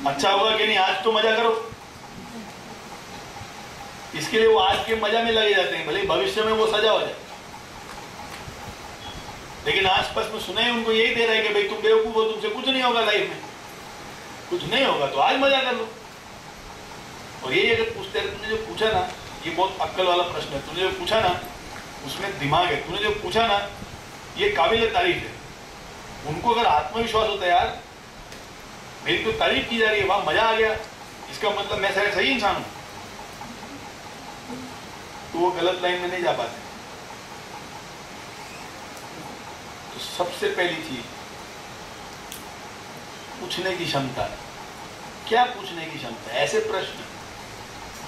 अच्छा होगा कि नहीं, आज तो मजा करो। इसके लिए वो आज के मजा में लगे जाते हैं, भले भविष्य में वो सजा हो जाए। लेकिन आसपास में सुनाई उनको यही दे रहा है कि भाई तुम बेवकूफ हो, तुमसे कुछ नहीं होगा लाइफ में, कुछ नहीं होगा तो आज मजा कर लो। और यही अगर पूछते हैं, तुमने जो पूछा ना, ये बहुत अक्ल वाला प्रश्न है, तुमने जो पूछा ना उसमें दिमाग है, तुमने जो पूछा ना ये काबिल तारीफ है। उनको अगर आत्मविश्वास होता है यार मेरी तो तारीफ की जा रही है, वाह मजा आ गया, इसका मतलब मैं शायद सही इंसान हूं, तो वो गलत लाइन में नहीं जा पाते। तो सबसे पहली चीज पूछने की क्षमता है। क्या पूछने की क्षमता है? ऐसे प्रश्न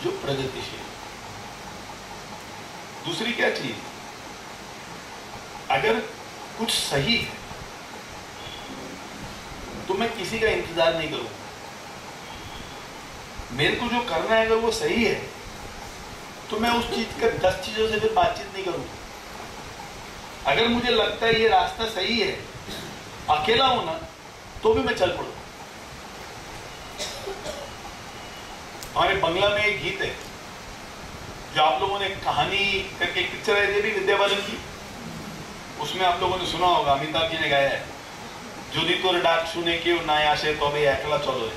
जो प्रगतिशील। दूसरी क्या चीज, अगर कुछ सही है तो मैं किसी का इंतजार नहीं करूंगा। मेरे को जो करना है अगर वो सही है तो मैं उस चीज का 10 चीजों से फिर बातचीत नहीं करूंगा। अगर मुझे लगता है ये रास्ता सही है अकेला हूं ना तो भी मैं चल पड़ू। हमारे बंगला में एक गीत है जो आप लोगों ने कहानी करके एक पिक्चर आई थी भी विद्या बालन की, उसमें आप लोगों ने सुना होगा, अमिताभ जी ने गाया है, যদি তোর ডাক শুনে কেউ না আসে তবে একলা চলো।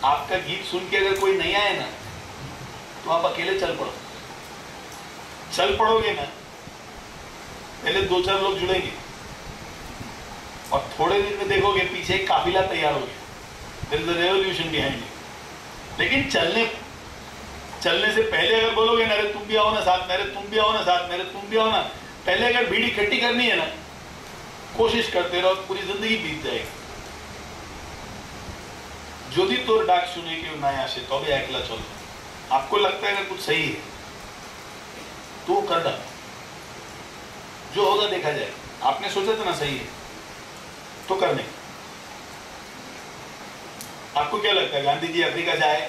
आपका गीत सुन के अगर कोई नहीं आए ना तो आप अकेले चल पड़ो। चल पड़ोगे ना, पहले 2-4 लोग जुड़ेंगे और थोड़े दिन में देखोगे पीछे एक काफिला तैयार हो गया। There is a revolution behind it. लेकिन चलने से पहले अगर बोलोगे ना, अरे तुम भी आओ ना साथ में, अरे तुम भी आओ ना साथ में, अरे तुम भी आओ ना, पहले अगर भीड़ इकट्ठी करनी है ना, कोशिश करते रहो, पूरी जिंदगी बीत जाएगी। যদি তোর ডাক শুনে কেউ না আসে তবে একলা চলো। आपको लगता है अगर कुछ सही है तो वो कर डालो, जो होगा देखा जाएगा। आपने सोचा था ना सही है तो करने। आपको क्या लगता है गांधी जी अफ्रीका जाए,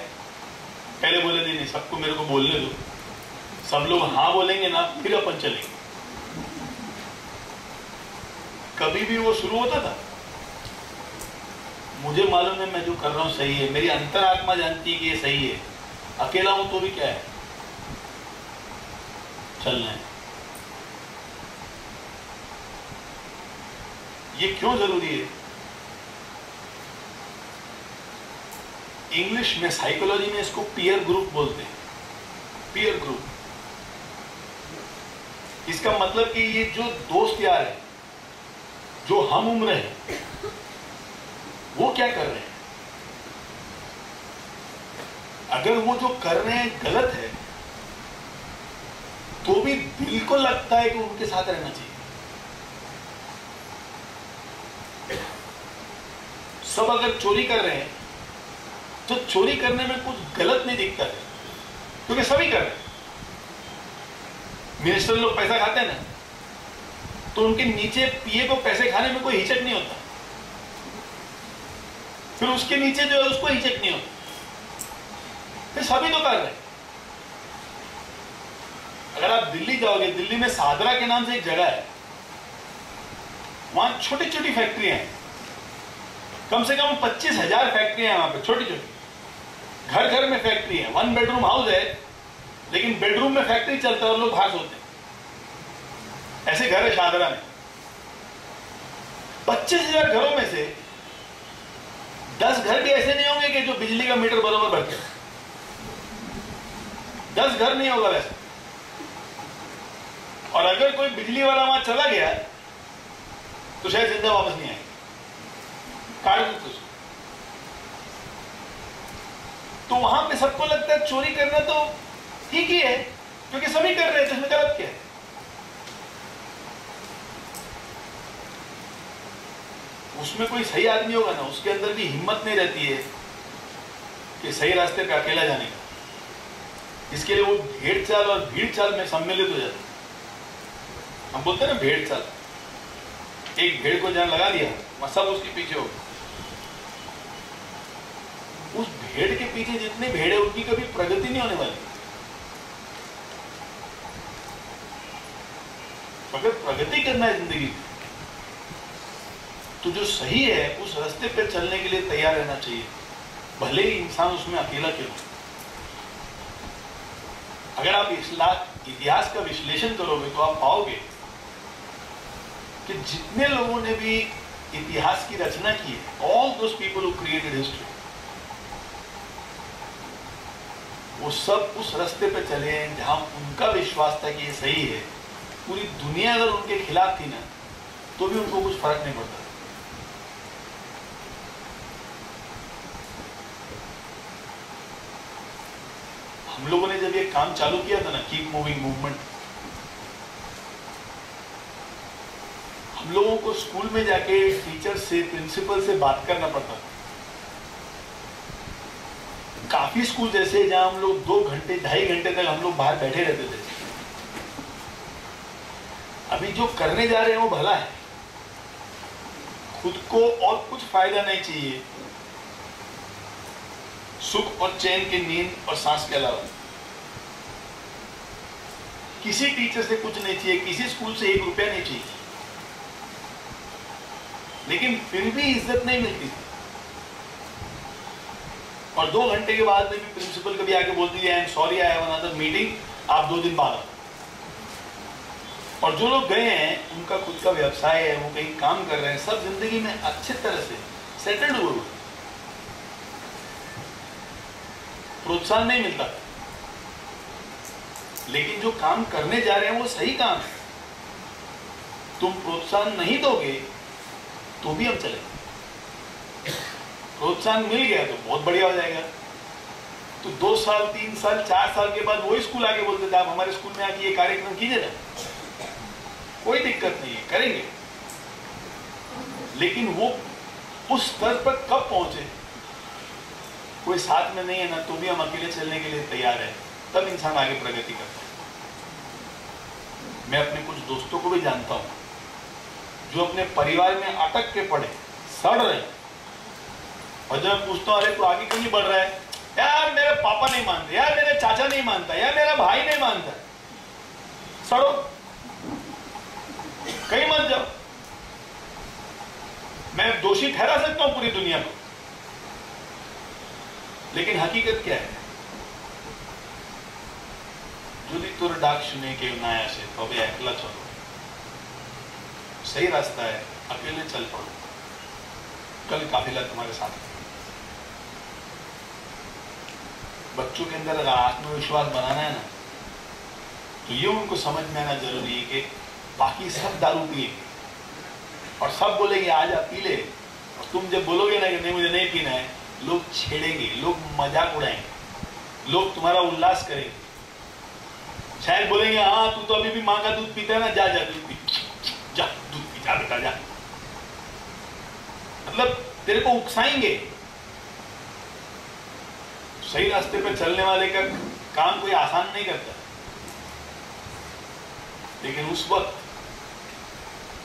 पहले बोले नहीं सबको मेरे को बोलने दो, सब लोग हाँ बोलेंगे ना फिर अपन चलेंगे। कभी भी वो शुरू होता था? मुझे मालूम है मैं जो कर रहा हूं सही है, मेरी अंतरात्मा जानती है कि ये सही है, अकेला हूं तो भी क्या है, चलना है। ये क्यों जरूरी है? इंग्लिश में, साइकोलॉजी में इसको पीयर ग्रुप बोलते हैं। पीयर ग्रुप, इसका मतलब कि ये जो दोस्त यार है, जो हम उम्र है, वो क्या कर रहे हैं। अगर वो जो कर रहे हैं गलत है तो भी दिल को लगता है कि उनके साथ रहना चाहिए। सब अगर चोरी कर रहे हैं तो चोरी करने में कुछ गलत नहीं दिखता है, क्योंकि सभी कर रहे हैं। मिनिस्टर लोग पैसा खाते हैं ना, तो उनके नीचे पीए को पैसे खाने में कोई हिचक नहीं होता, फिर उसके नीचे जो है उसको हिचक नहीं होता, फिर सभी तो कर रहे हैं। अगर आप दिल्ली जाओगे, दिल्ली में सादरा के नाम से एक जगह है, वहां छोटी छोटी फैक्ट्रियां हैं, कम से कम 25,000 फैक्ट्रियां हैं वहां पे, छोटी छोटी, घर घर में फैक्ट्री है। 1 बेडरूम हाउस है लेकिन बेडरूम में फैक्ट्री चलता है और लोग बाहर सोते हैं। ऐसे घर है शादरा में। 25,000 घरों में से 10 घर भी ऐसे नहीं होंगे कि जो बिजली का मीटर बराबर भरते हैं। 10 घर नहीं होगा वैसे। और अगर कोई बिजली वाला वहां चला गया तो शायद जिंदा वापस नहीं आएगा, काट देते उसको। तो वहां पे सबको लगता है चोरी करना तो ठीक ही है, क्योंकि सभी कर रहे हैं, तो इसमें गलत क्या है। उसमें कोई सही आदमी होगा ना, उसके अंदर भी हिम्मत नहीं रहती है कि सही रास्ते पे अकेला जाने का। इसके लिए वो भेड़ चाल और भीड़ चाल में सम्मिलित हो जाता है। हम बोलते हैं ना भेड़ चाल, एक भेड़ को जान लगा दिया वह सब उसके पीछे हो। उस भेड़ के पीछे जितने भेड़ है उनकी कभी प्रगति नहीं होने वाली। अगर प्रगति करना है जिंदगी में तो जो सही है उस रास्ते पे चलने के लिए तैयार रहना चाहिए, भले ही इंसान उसमें अकेला क्यों हो। अगर आप इतिहास का विश्लेषण करोगे तो आप पाओगे कि जितने लोगों ने भी इतिहास की रचना की है, all those people who created history, वो सब उस रास्ते पे चले हैं जहां उनका विश्वास था कि ये सही है। पूरी दुनिया अगर उनके खिलाफ थी ना तो भी उनको कुछ फर्क नहीं पड़ता। हम लोगों ने जब ये काम चालू किया था ना, कीप मूविंग मूवमेंट, हम लोगों को स्कूल में जाके टीचर से, प्रिंसिपल से बात करना पड़ता था। काफी स्कूल जैसे जहां हम लोग 2 घंटे 2.5 घंटे तक हम लोग बाहर बैठे रहते थे। अभी जो करने जा रहे हैं वो भला है, खुद को और कुछ फायदा नहीं चाहिए, सुख और चैन की नींद और सांस के अलावा। किसी टीचर से कुछ नहीं चाहिए, किसी स्कूल से 1 रुपया नहीं चाहिए, लेकिन फिर भी इज्जत नहीं मिलती थी। और 2 घंटे के बाद में भी प्रिंसिपल कभी आके बोलती है I am sorry I have another meeting, आप 2 दिन बाद आओ। और जो लोग गए हैं उनका खुद का व्यवसाय है, वो कहीं काम कर रहे हैं, सब जिंदगी में अच्छे तरह से सेटल्ड हुए, प्रोत्साहन नहीं मिलता। लेकिन जो काम करने जा रहे हैं वो सही काम है, तुम प्रोत्साहन नहीं दोगे तो भी हम चलेंगे, प्रोत्साहन मिल गया तो बहुत बढ़िया हो जाएगा। तो 2 साल 3 साल 4 साल के बाद वही स्कूल आके बोलते थे आप हमारे स्कूल में आके ये कार्यक्रम कीजिए ना, कोई दिक्कत नहीं है, करेंगे। लेकिन वो उस स्तर पर कब पहुंचे, कोई साथ में नहीं है ना तो भी हम अकेले चलने के लिए तैयार है, तब इंसान आगे प्रगति करता है। मैं अपने कुछ दोस्तों को भी जानता हूं जो अपने परिवार में अटक के पड़े, सड़ रहे, और जब पूछता हूं अरे तू आगे क्यों नहीं बढ़ रहा है, यार मेरे पापा नहीं मानते, यार मेरे चाचा नहीं मानता, यार मेरा भाई नहीं मानता। सड़ो, कहीं मत जाओ। मैं दोषी ठहरा सकता हूं पूरी दुनिया को, लेकिन हकीकत क्या है, যদি তোর ডাক শুনে কেউ না আসে তবে একলা চলো, सही रास्ता है, अकेले चल पड़ो, कल काफिला तुम्हारे साथ। बच्चों के अंदर अगर आत्मविश्वास बनाना है ना, तो ये उनको समझ में आना जरूरी है कि बाकी सब दारू पिए और सब बोलेंगे आजा पी ले, और तुम जब बोलोगे ना कि नहीं मुझे नहीं पीना है, लोग छेड़ेंगे, लोग मजाक उड़ाएंगे, लोग तुम्हारा उल्लास करेंगे, शायद बोलेंगे हाँ तू तो अभी भी माँ का दूध पीता है ना, जा जा दूध पी, जा दूध पी, जा बेटा जा। मतलब तेरे को उकसाएंगे। सही रास्ते पे चलने वाले का काम कोई आसान नहीं करता, लेकिन उस वक्त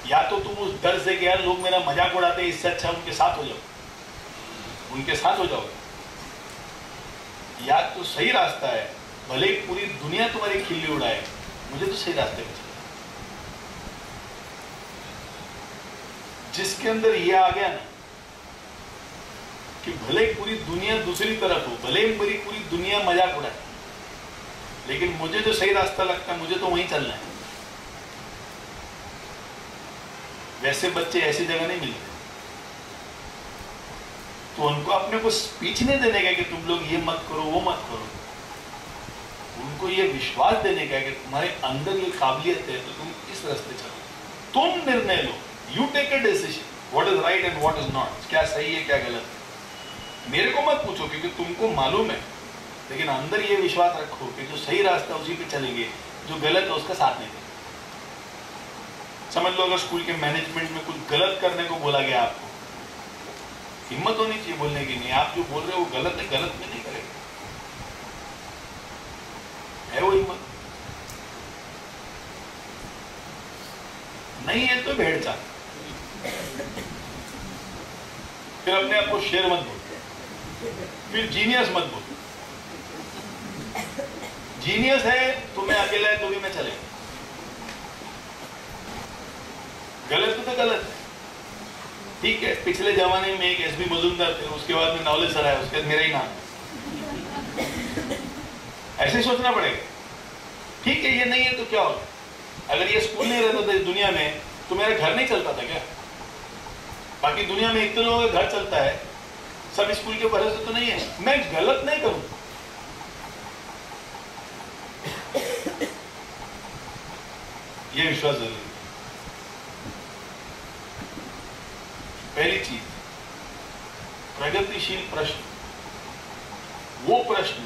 या तो तुम उस डर से कि यार लोग मेरा मजाक उड़ाते हैं, इससे अच्छा उनके साथ हो जाओ, उनके साथ हो जाओ, या तो सही रास्ता है, भले पूरी दुनिया तुम्हारी खिल्ली उड़ाए, मुझे तो सही रास्ते पे चलना। जिसके अंदर ये आ गया ना कि भले पूरी दुनिया दूसरी तरफ हो, भले मेरी पूरी दुनिया मजाक उड़ाए, लेकिन मुझे जो सही रास्ता लगता है मुझे तो वहीं चलना है। वैसे बच्चे ऐसी जगह नहीं मिलते, तो उनको अपने को स्पीच नहीं देने का कि तुम लोग ये मत करो वो मत करो, उनको ये विश्वास देने का कि तुम्हारे अंदर ये काबिलियत है तो तुम इस रास्ते चलो, तुम निर्णय लो, you take a decision, what is right and what is not, क्या सही है क्या गलत है। मेरे को मत पूछो क्योंकि तुमको मालूम है, लेकिन अंदर ये विश्वास रखो कि जो सही रास्ता उसी पे चलेंगे, जो गलत है उसका साथ नहीं देंगे। समझ लो अगर स्कूल के मैनेजमेंट में कुछ गलत करने को बोला गया, आपको हिम्मत होनी चाहिए बोलने की, नहीं आप जो बोल रहे हो वो गलत है, गलत में नहीं करेगा, है वो हिम्मत? नहीं है तो भेड़ चाल। फिर अपने आप को शेर मत बोल, फिर जीनियस मत बोल। जीनियस है तो मैं अकेला है तो भी मैं चलेगा, गलत तो गलत है, ठीक है। पिछले जमाने में एक एसबी मजूमदार थे, उसके बाद में नौले सर आया, उसके बाद मेरा ही नाम, ऐसे सोचना पड़ेगा। ठीक है ये नहीं है तो क्या होगा, अगर ये स्कूल नहीं रहता था इस दुनिया में तो मेरा घर नहीं चलता था क्या? बाकी दुनिया में इतने लोगों का घर चलता है, सब स्कूल के भरोसे तो नहीं है। मैं गलत नहीं करूं, ये विश्वास जरूरी है। पहली चीज, प्रगतिशील प्रश्न, वो प्रश्न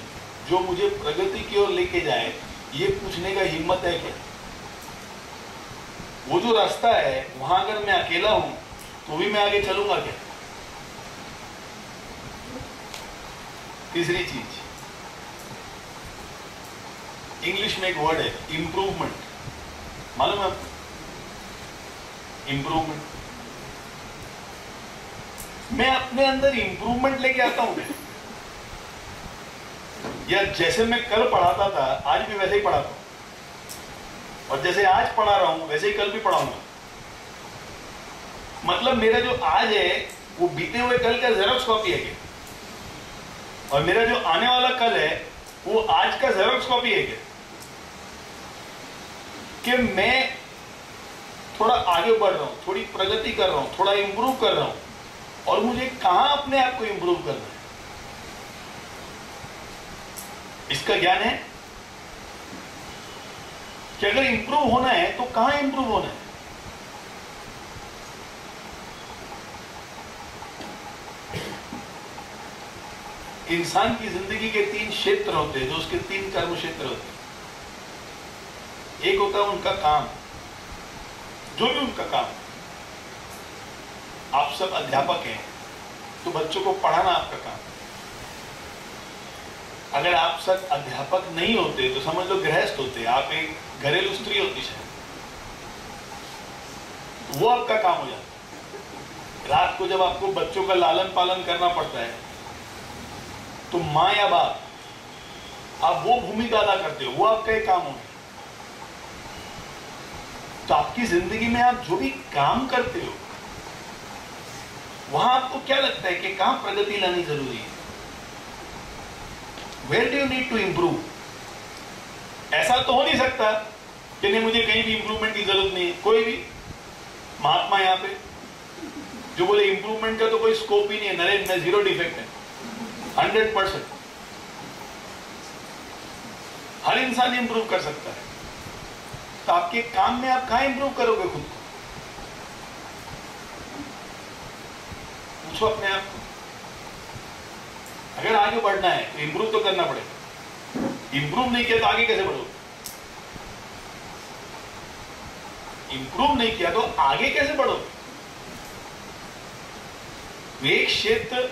जो मुझे प्रगति की ओर लेके जाए, ये पूछने का हिम्मत है क्या? वो जो रास्ता है वहां अगर मैं अकेला हूं तो भी मैं आगे चलूंगा क्या? तीसरी चीज, इंग्लिश में एक वर्ड है इंप्रूवमेंट, मालूम है आपको? इंप्रूवमेंट, मैं अपने अंदर इंप्रूवमेंट लेके आता हूं, या जैसे मैं कल पढ़ाता था आज भी वैसे ही पढ़ाता हूं। और जैसे आज पढ़ा रहा हूं वैसे ही कल भी पढ़ाऊंगा। मतलब मेरा जो आज है वो बीते हुए कल का जेरॉक्स कॉपी है क्या? और मेरा जो आने वाला कल है वो आज का जेरॉक्स कॉपी है क्या? कि मैं थोड़ा आगे बढ़ रहा हूं, थोड़ी प्रगति कर रहा हूं, थोड़ा इंप्रूव कर रहा हूं, और मुझे कहां अपने आप को इंप्रूव करना है, इसका ज्ञान है कि अगर इंप्रूव होना है तो कहां इंप्रूव होना है। इंसान की जिंदगी के 3 क्षेत्र होते हैं, जो उसके 3 कर्म क्षेत्र होते हैं। एक होता है उनका काम, जो भी उनका काम। आप सब अध्यापक हैं तो बच्चों को पढ़ाना आपका काम। अगर आप सब अध्यापक नहीं होते तो समझ लो गृहस्थ होते, आप एक घरेलू स्त्री होती शायद, तो वो आपका काम हो जाता है। रात को जब आपको बच्चों का लालन पालन करना पड़ता है तो मां या बाप, आप वो भूमिका अदा करते हो, वो आपका एक काम होगा। तो आपकी जिंदगी में आप जो भी काम करते हो वहां आपको क्या लगता है कि कहां प्रगति लानी जरूरी है? Where do you need to improve? ऐसा तो हो नहीं सकता कि नहीं मुझे कहीं भी इंप्रूवमेंट की जरूरत नहीं है। कोई भी महात्मा यहां पे जो बोले इंप्रूवमेंट का तो कोई स्कोप ही नहीं है, नरेंद्र में 0 डिफेक्ट है, 100%। हर इंसान इंप्रूव कर सकता है। तो आपके काम में आप कहां इंप्रूव करोगे खुद को? पूछो अपने आप को। अगर आगे बढ़ना है तो इंप्रूव तो करना पड़ेगा। इंप्रूव नहीं किया तो आगे कैसे बढ़ोगे? इंप्रूव नहीं किया तो आगे कैसे बढ़ोगे? एक क्षेत्र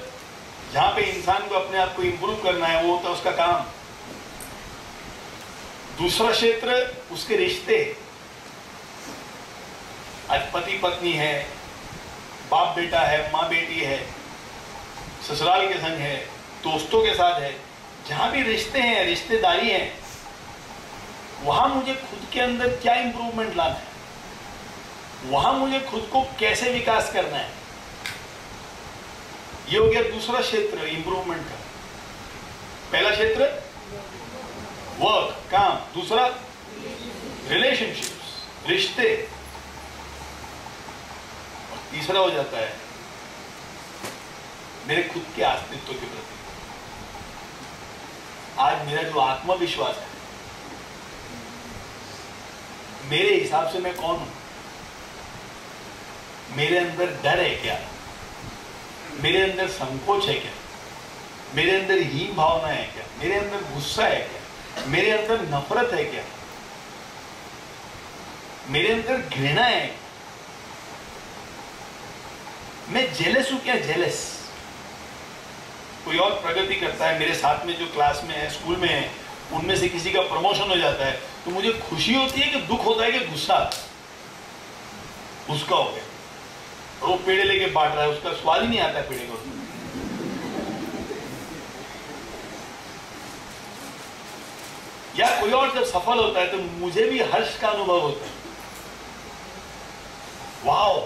जहां पे इंसान को अपने आप को इंप्रूव करना है वो होता है उसका काम। दूसरा क्षेत्र उसके रिश्ते। आज पति पत्नी है, बाप बेटा है, मां बेटी है, ससुराल के संग है, दोस्तों के साथ है, जहां भी रिश्ते हैं, रिश्तेदारी है, वहां मुझे खुद के अंदर क्या इंप्रूवमेंट लाना है, वहां मुझे खुद को कैसे विकास करना है। ये हो गया दूसरा क्षेत्र इंप्रूवमेंट का। पहला क्षेत्र वर्क, काम। दूसरा रिलेशनशिप्स, रिश्ते। और तीसरा हो जाता है मेरे खुद के अस्तित्व के प्रति। आज मेरा जो आत्मविश्वास है, मेरे हिसाब से मैं कौन हूं? मेरे अंदर डर है क्या? मेरे अंदर संकोच है क्या? मेरे अंदर हीन भावना है क्या? मेरे अंदर गुस्सा है क्या? मेरे अंदर नफरत है क्या? मेरे अंदर घृणा है? मैं जेलस हूं क्या? जेलस। कोई और प्रगति करता है, मेरे साथ में जो क्लास में है, स्कूल में है, उनमें से किसी का प्रमोशन हो जाता है तो मुझे खुशी होती है कि दुख होता है कि गुस्सा? उसका हो गया और वो पेड़े लेके बांट रहा है, उसका स्वाद ही नहीं आता है पेड़े को। या कोई और जब सफल होता है तो मुझे भी हर्ष का अनुभव होता है। वाओ,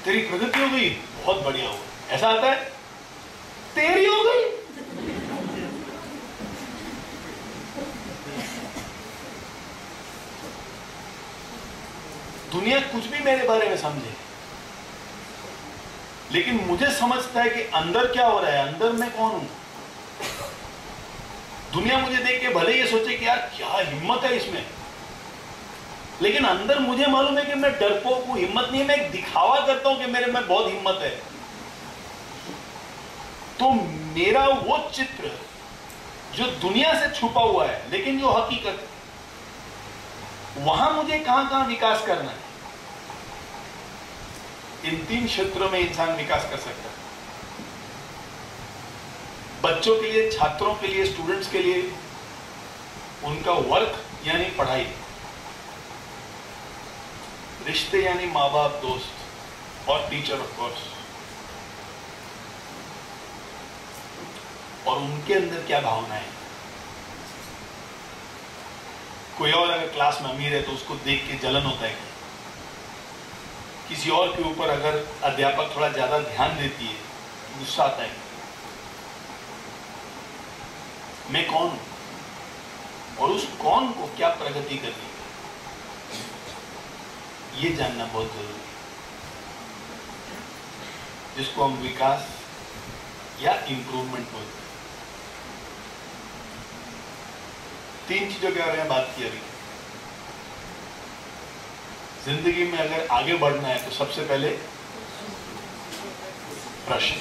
तेरी प्रगति हो गई, बहुत बढ़िया हो गई। ऐसा आता है, तेरी हो गई। दुनिया कुछ भी मेरे बारे में समझे, लेकिन मुझे समझता है कि अंदर क्या हो रहा है, अंदर मैं कौन हूं। दुनिया मुझे देख के भले ये सोचे कि यार क्या हिम्मत है इसमें, लेकिन अंदर मुझे मालूम है कि मैं डरपोक हूं, हिम्मत नहीं है। मैं एक दिखावा करता हूं कि मेरे में बहुत हिम्मत है। तो मेरा वो चित्र जो दुनिया से छुपा हुआ है लेकिन जो हकीकत है, वहां मुझे कहां विकास करना है। इन 3 क्षेत्रों में इंसान विकास कर सकता है। बच्चों के लिए, छात्रों के लिए, स्टूडेंट्स के लिए उनका वर्क यानी पढ़ाई, रिश्ते यानी माँ बाप, दोस्त और टीचर ऑफ कोर्स, और उनके अंदर क्या भावना है। कोई और अगर क्लास में अमीर है तो उसको देख के जलन होता है, किसी और के ऊपर अगर अध्यापक थोड़ा ज्यादा ध्यान देती है गुस्सा आता है। मैं कौन हूं और उस कौन को क्या प्रगति करनी है, ये जानना बहुत जरूरी है, जिसको हम विकास या इंप्रूवमेंट बोलते हैं। 3 चीजों के बारे में बात की अभी। जिंदगी में अगर आगे बढ़ना है तो सबसे पहले प्रश्न।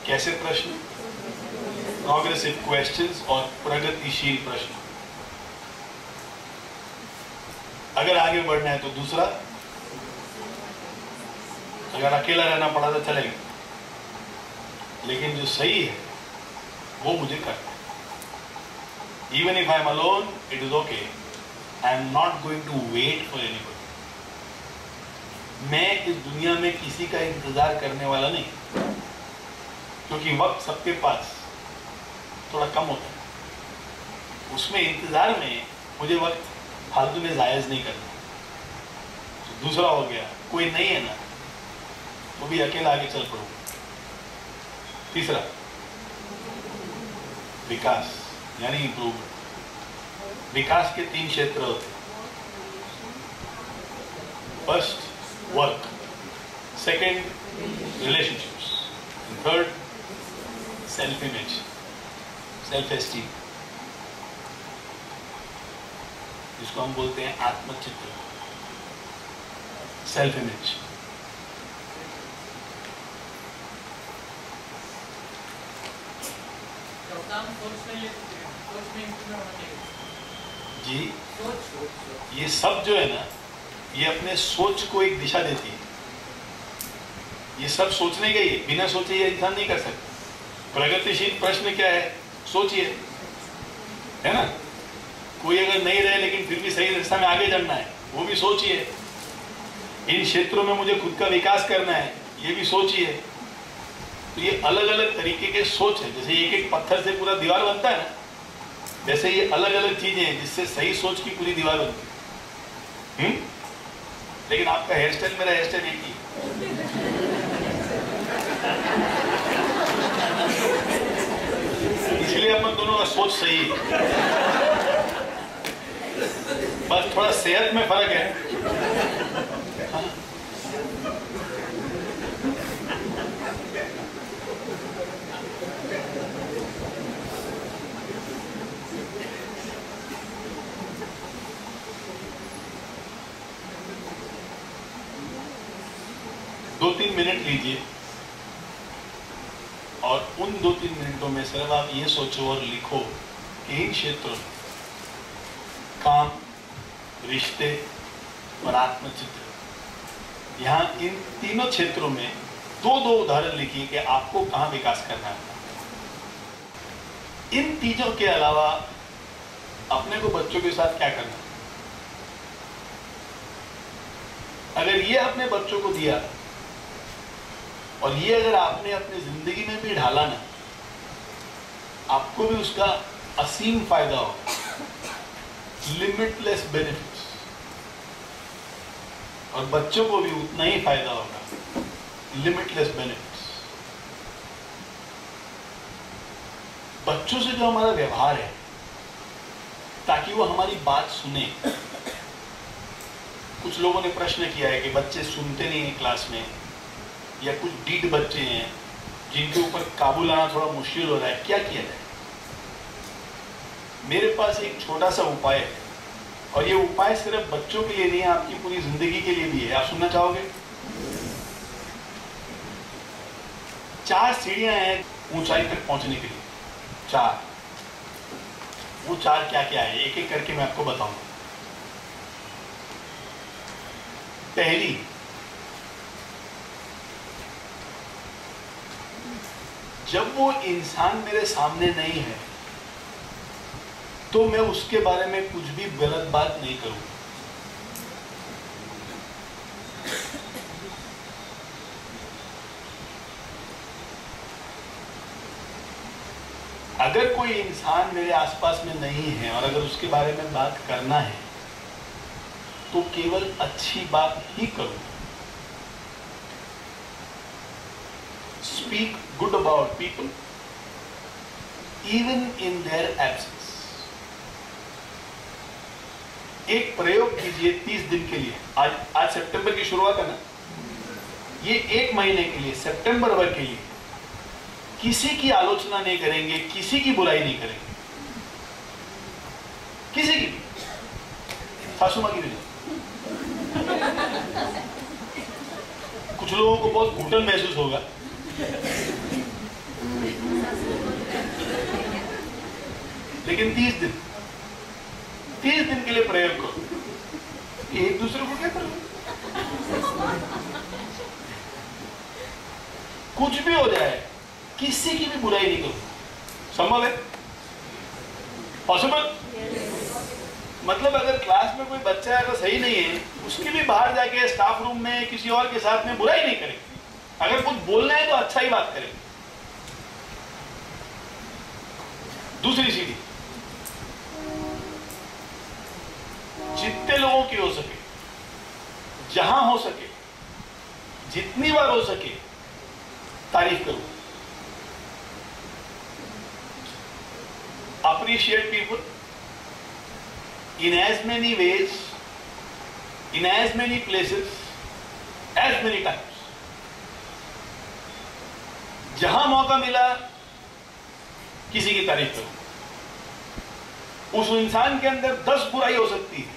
कैसे प्रश्न? प्रोग्रेसिव क्वेश्चंस और प्रगतिशील प्रश्न। अगर आगे बढ़ना है तो दूसरा, अगर अकेला रहना पड़ा तो चलेगा, लेकिन जो सही है वो मुझे करना है। Even if I am alone, it is okay. I am not going to wait for anybody. मैं इस दुनिया में किसी का इंतजार करने वाला नहीं, क्योंकि वक्त सबके पास थोड़ा कम होता है। उसमें इंतजार में मुझे वक्त फालतू में जायज नहीं करना। तो दूसरा हो गया, कोई नहीं है ना तो भी अकेला आगे चल पड़ूंगा। तीसरा, विकास यानी इंप्रूवमेंट। विकास के 3 क्षेत्र होते हैं। First, work. Second, relationships. Third, self image, self esteem, जिसको हम बोलते हैं आत्मचित्र, सेल्फ इमेज। जी, ये सब जो है ना, ये अपने सोच को एक दिशा देती है। ये सब सोचने के ही, बिना सोचे ये इंसान नहीं कर सकता। प्रगतिशील प्रश्न क्या है? सोचिए, है ना। कोई अगर नहीं रहे लेकिन फिर भी सही रास्ता में आगे चलना है, वो भी सोचिए। इन क्षेत्रों में मुझे खुद का विकास करना है, ये भी सोचिए। तो ये अलग अलग तरीके के सोच है। जैसे एक एक पत्थर से पूरा दीवार बनता है ना, वैसे ये अलग अलग चीजें हैं जिससे सही सोच की पूरी दीवार बनती है। लेकिन आपका हेयर स्टाइल, मेरा हेयर स्टाइल एक ही। इसलिए अपन दोनों का सोच सही है, बस थोड़ा सेहत में फर्क है। हाँ? 2-3 मिनट लीजिए और उन 2-3 मिनटों में सिर्फ आप ये सोचो और लिखो कि इन क्षेत्रों में काम, रिश्ते और आत्मचित्र, यहाँ इन तीनों क्षेत्रों में 2-2 उदाहरण लिखिए कि आपको कहाँ विकास करना है। इन चीजों के अलावा अपने को बच्चों के साथ क्या करना है। अगर ये अपने बच्चों को दिया और ये अगर आपने अपनी जिंदगी में भी ढाला ना, आपको भी उसका असीम फायदा होगा, लिमिटलेस बेनिफिट्स, और बच्चों को भी उतना ही फायदा होगा, लिमिटलेस बेनिफिट्स। बच्चों से जो हमारा व्यवहार है, ताकि वो हमारी बात सुने। कुछ लोगों ने प्रश्न किया है कि बच्चे सुनते नहीं हैं क्लास में, या कुछ डीठ बच्चे हैं जिनके ऊपर काबू लाना थोड़ा मुश्किल हो रहा है, क्या किया जाए। मेरे पास एक छोटा सा उपाय है, और ये उपाय सिर्फ बच्चों के लिए नहीं है, आपकी पूरी जिंदगी के लिए भी है। आप सुनना चाहोगे? 4 सीढ़ियां हैं ऊंचाई तक पहुंचने के लिए। 4, वो 4 क्या क्या है, एक एक करके मैं आपको बताऊंगा। पहली, जब वो इंसान मेरे सामने नहीं है तो मैं उसके बारे में कुछ भी गलत बात नहीं करूं। अगर कोई इंसान मेरे आसपास में नहीं है और अगर उसके बारे में बात करना है तो केवल अच्छी बात ही करूं। Speak good about people even in their absence. एक प्रयोग कीजिए 30 दिन के लिए। आज सितंबर की शुरुआत है ना, ये 1 महीने के लिए, सितंबर भर के लिए किसी की आलोचना नहीं करेंगे, किसी की बुराई नहीं करेंगे, किसी की भी, सासू माँ की भी नहीं। कुछ लोगों को बहुत घुटन महसूस होगा, लेकिन 30 दिन के लिए प्रयोग करो। एक दूसरे को क्या करो, कुछ भी हो जाए किसी की भी बुराई नहीं करो। संभव है? पॉसिबल? मतलब अगर क्लास में कोई बच्चा अगर सही नहीं है, उसकी भी बाहर जाके स्टाफ रूम में किसी और के साथ में बुराई नहीं करें। अगर कुछ बोलना है तो अच्छा ही बात करें। दूसरी सीढ़ी, जितने लोगों की हो सके, जहां हो सके, जितनी बार हो सके तारीफ करो। Appreciate people in as many ways, in as many places, as many times. जहां मौका मिला किसी की तारीफ करो। उस इंसान के अंदर 10 बुराई हो सकती है,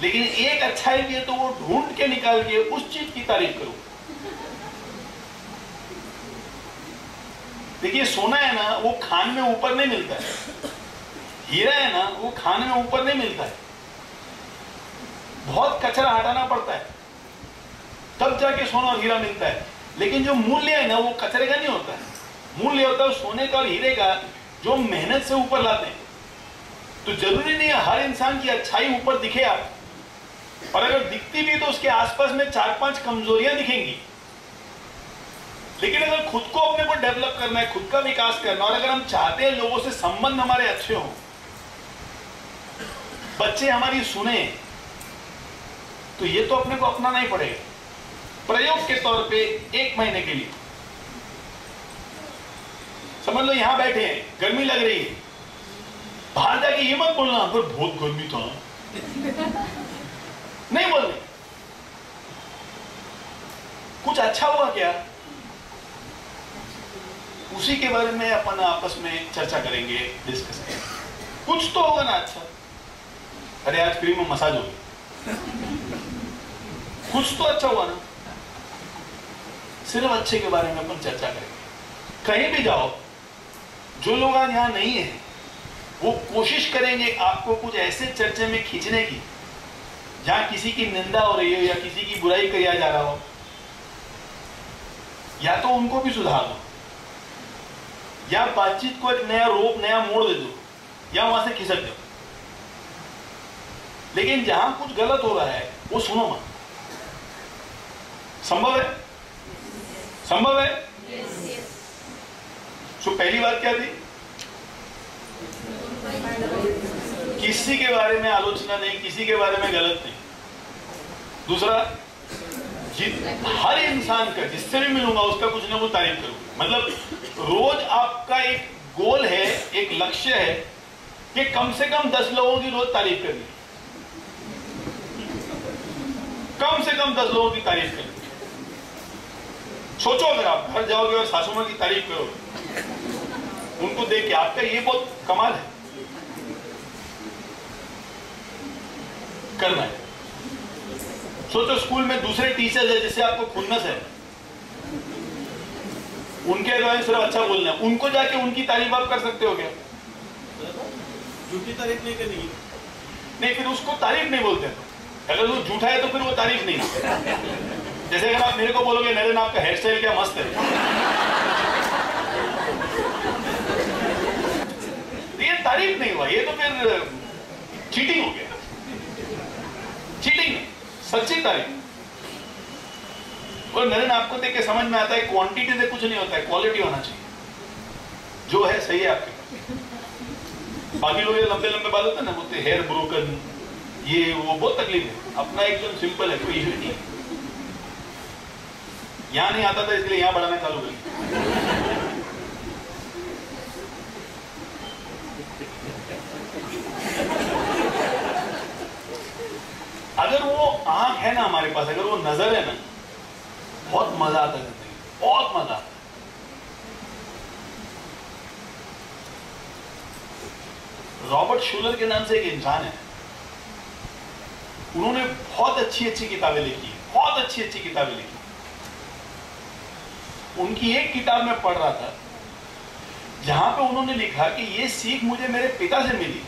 लेकिन एक अच्छाई भी है तो वो ढूंढ के निकाल के उस चीज की तारीफ करो। देखिए, सोना है ना, वो खान में ऊपर नहीं मिलता है। हीरा है ना, वो खाने में ऊपर नहीं मिलता है, बहुत कचरा हटाना पड़ता है तब जाके सोना और हीरा मिलता है। लेकिन जो मूल्य है ना, वो कचरे का नहीं होता है। मूल्य होता है सोने का और हीरे का, जो मेहनत से ऊपर लाते हैं। तो जरूरी नहीं है हर इंसान की अच्छाई ऊपर दिखे आप, और अगर दिखती भी तो उसके आसपास में 4-5 कमजोरियां दिखेंगी। लेकिन अगर खुद को अपने को डेवलप करना है, खुद का विकास करना, और अगर हम चाहते हैं लोगों से संबंध हमारे अच्छे हों, बच्चे हमारी सुने, तो ये तो अपने को अपनाना ही पड़ेगा। प्रयोग के तौर पे 1 महीने के लिए समझ लो, यहां बैठे हैं, गर्मी लग रही है, बाहर जाके ये मत बोलना पर बहुत गर्मी था, नहीं बोलने। कुछ अच्छा हुआ क्या, उसी के बारे में अपन आपस में चर्चा करेंगे, डिस्कस करेंगे। कुछ तो होगा ना अच्छा। अरे आज फ्री में मसाज होगी, कुछ तो अच्छा हुआ ना। सिर्फ अच्छे के बारे में अपन चर्चा करेंगे। कहीं भी जाओ, जो लोग आज यहां नहीं है, वो कोशिश करेंगे आपको कुछ ऐसे चर्चे में खींचने की जहां किसी की निंदा हो रही हो या किसी की बुराई किया जा रहा हो, या तो उनको भी सुधार दो, या बातचीत को एक नया रूप, नया मोड़ दे दो, या वहां से खिसक दो। लेकिन जहां कुछ गलत हो रहा है वो सुनो मत। संभव है? संभव है? तो पहली बात क्या थी? किसी के बारे में आलोचना नहीं, किसी के बारे में गलत नहीं। दूसरा, हर इंसान का, जिससे भी मिलूंगा उसका कुछ ना कुछ तारीफ करूंगा। मतलब रोज आपका एक गोल है, एक लक्ष्य है कि कम से कम 10 लोगों की रोज तारीफ करनी, कम से कम 10 लोगों की तारीफ करनी। सोचो, अगर आप घर जाओगे और सासू मां की तारीफ करोगे, उनको देख के आपका ये बहुत कमाल है, करना है। सोचो, स्कूल में दूसरे टीचर्स है जिससे आपको खुन्नस है, उनके अलावा सिर्फ अच्छा बोलना है, उनको जाके उनकी तारीफ आप कर सकते हो क्या? झूठी तारीफ नहीं करनी। नहीं, फिर उसको तारीफ नहीं बोलते। अगर वो झूठा है तो फिर वो तारीफ नहीं। जैसे अगर आप मेरे को बोलोगे नरेन आपका हेयर स्टाइल क्या मस्त है, तो ये तारीफ नहीं हुआ, ये तो फिर चीटिंग हो गया। चीटिंग नहीं, सच्ची तारीफ। और नरेन आपको देख के समझ में आता है क्वांटिटी से कुछ नहीं होता है, क्वालिटी होना चाहिए। जो है सही है आपके पास। बाकी लोग लंबे लंबे बाल होते हैं ना, बोलते हेयर ब्रोकन, ये वो, बहुत तकलीफ है। अपना एकदम सिंपल है, कोई इश्यू नहीं है। यहां नहीं आता था इसलिए यहां बढ़ाना चालू कर। अगर वो आंख है ना हमारे पास, अगर वो नजर है ना, बहुत मजा आता है जिंदगी, बहुत मजा आता है। रॉबर्ट शूलर के नाम से एक इंसान है, उन्होंने बहुत अच्छी अच्छी किताबें लिखी, बहुत अच्छी अच्छी किताबें लिखी। उनकी एक किताब में पढ़ रहा था जहां पे उन्होंने लिखा कि ये सीख मुझे मेरे पिता से मिली।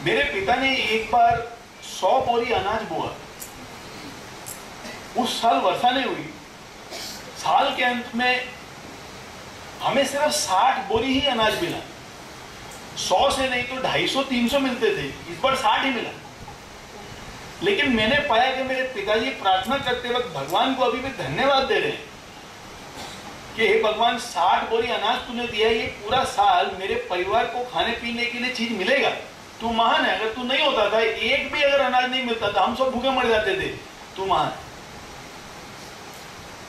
मेरे पिता ने एक बार 100 बोरी अनाज बोआ, उस साल वर्षा नहीं हुई, साल के अंत में हमें सिर्फ 60 बोरी ही अनाज मिला। 100 से नहीं तो 250-300 मिलते थे, इस बार 60 ही मिला। लेकिन मैंने पाया कि मेरे पिताजी प्रार्थना करते वक्त भगवान को अभी भी धन्यवाद दे रहे हैं कि हे भगवान, 60 बोरी अनाज तूने दिया, ये पूरा साल मेरे परिवार को खाने पीने के लिए चीज मिलेगा। तू महान है। अगर तू नहीं होता था, एक भी अगर अनाज नहीं मिलता था, हम सब भूखे मर जाते थे। तू महान है।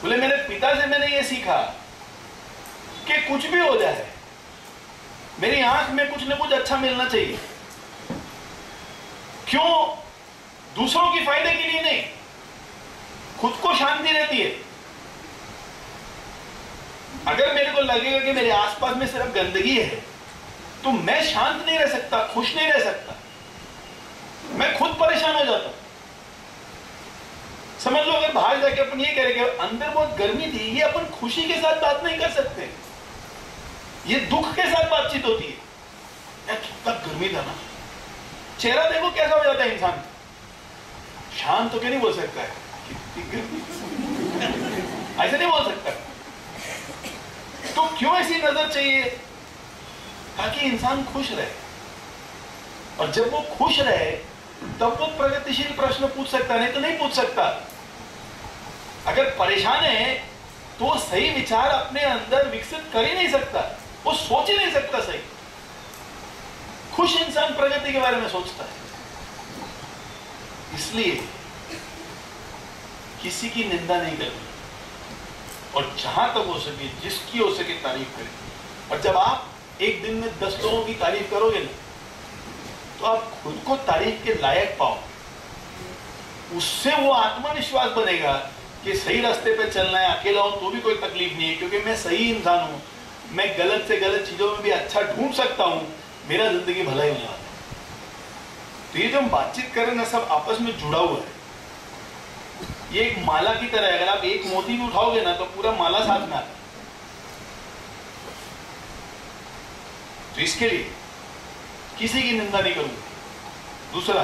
बोले मेरे पिता से मैंने ये सीखा कि कुछ भी हो जाए, मेरी आंख में कुछ ना कुछ अच्छा मिलना चाहिए। क्यों? दूसरों की फायदे के लिए नहीं, खुद को शांति रहती है। अगर मेरे को लगेगा कि मेरे आसपास में सिर्फ गंदगी है, तो मैं शांत नहीं रह सकता, खुश नहीं रह सकता, मैं खुद परेशान हो जाता। समझ लो, अगर बाहर जाके अपन ये कह रहे कि अंदर बहुत गर्मी थी, ये अपन खुशी के साथ बात नहीं कर सकते, ये दुख के साथ बातचीत होती है। यार कितना गर्मी था ना, चेहरा देखो कैसा हो जाता है इंसान। शांत तो क्या नहीं बोल सकता है, कितनी गर्मी, ऐसे नहीं बोल सकता। तो क्यों ऐसी नजर चाहिए? ताकि इंसान खुश रहे, और जब वो खुश रहे तब वो प्रगतिशील प्रश्न पूछ सकता, नहीं तो नहीं पूछ सकता। अगर परेशान है तो सही विचार अपने अंदर विकसित कर ही नहीं सकता, वो सोच ही नहीं सकता सही। खुश इंसान प्रगति के बारे में सोचता है। इसलिए किसी की निंदा नहीं करनी, और जहां तक हो सके, जिसकी हो सके तारीफ करें। और जब आप एक दिन में 10 लोगों की तारीफ करोगे ना, तो आप खुद को तारीफ के लायक पाओ। उससे वो आत्मविश्वास बनेगा कि सही रास्ते पे चलना है, अकेला हूं तो भी कोई तकलीफ नहीं है, क्योंकि मैं सही इंसान हूं, मैं गलत से गलत चीजों में भी अच्छा ढूंढ सकता हूं, मेरा जिंदगी भला ही होने वाला है। तो ये जो हम बातचीत कर रहे हैं ना, सब आपस में जुड़ा हुआ है। ये एक माला की तरह है, अगर आप एक मोती भी उठाओगे ना, तो पूरा माला साथ में आता है। तो इसके लिए किसी की निंदा नहीं करूंगा। दूसरा,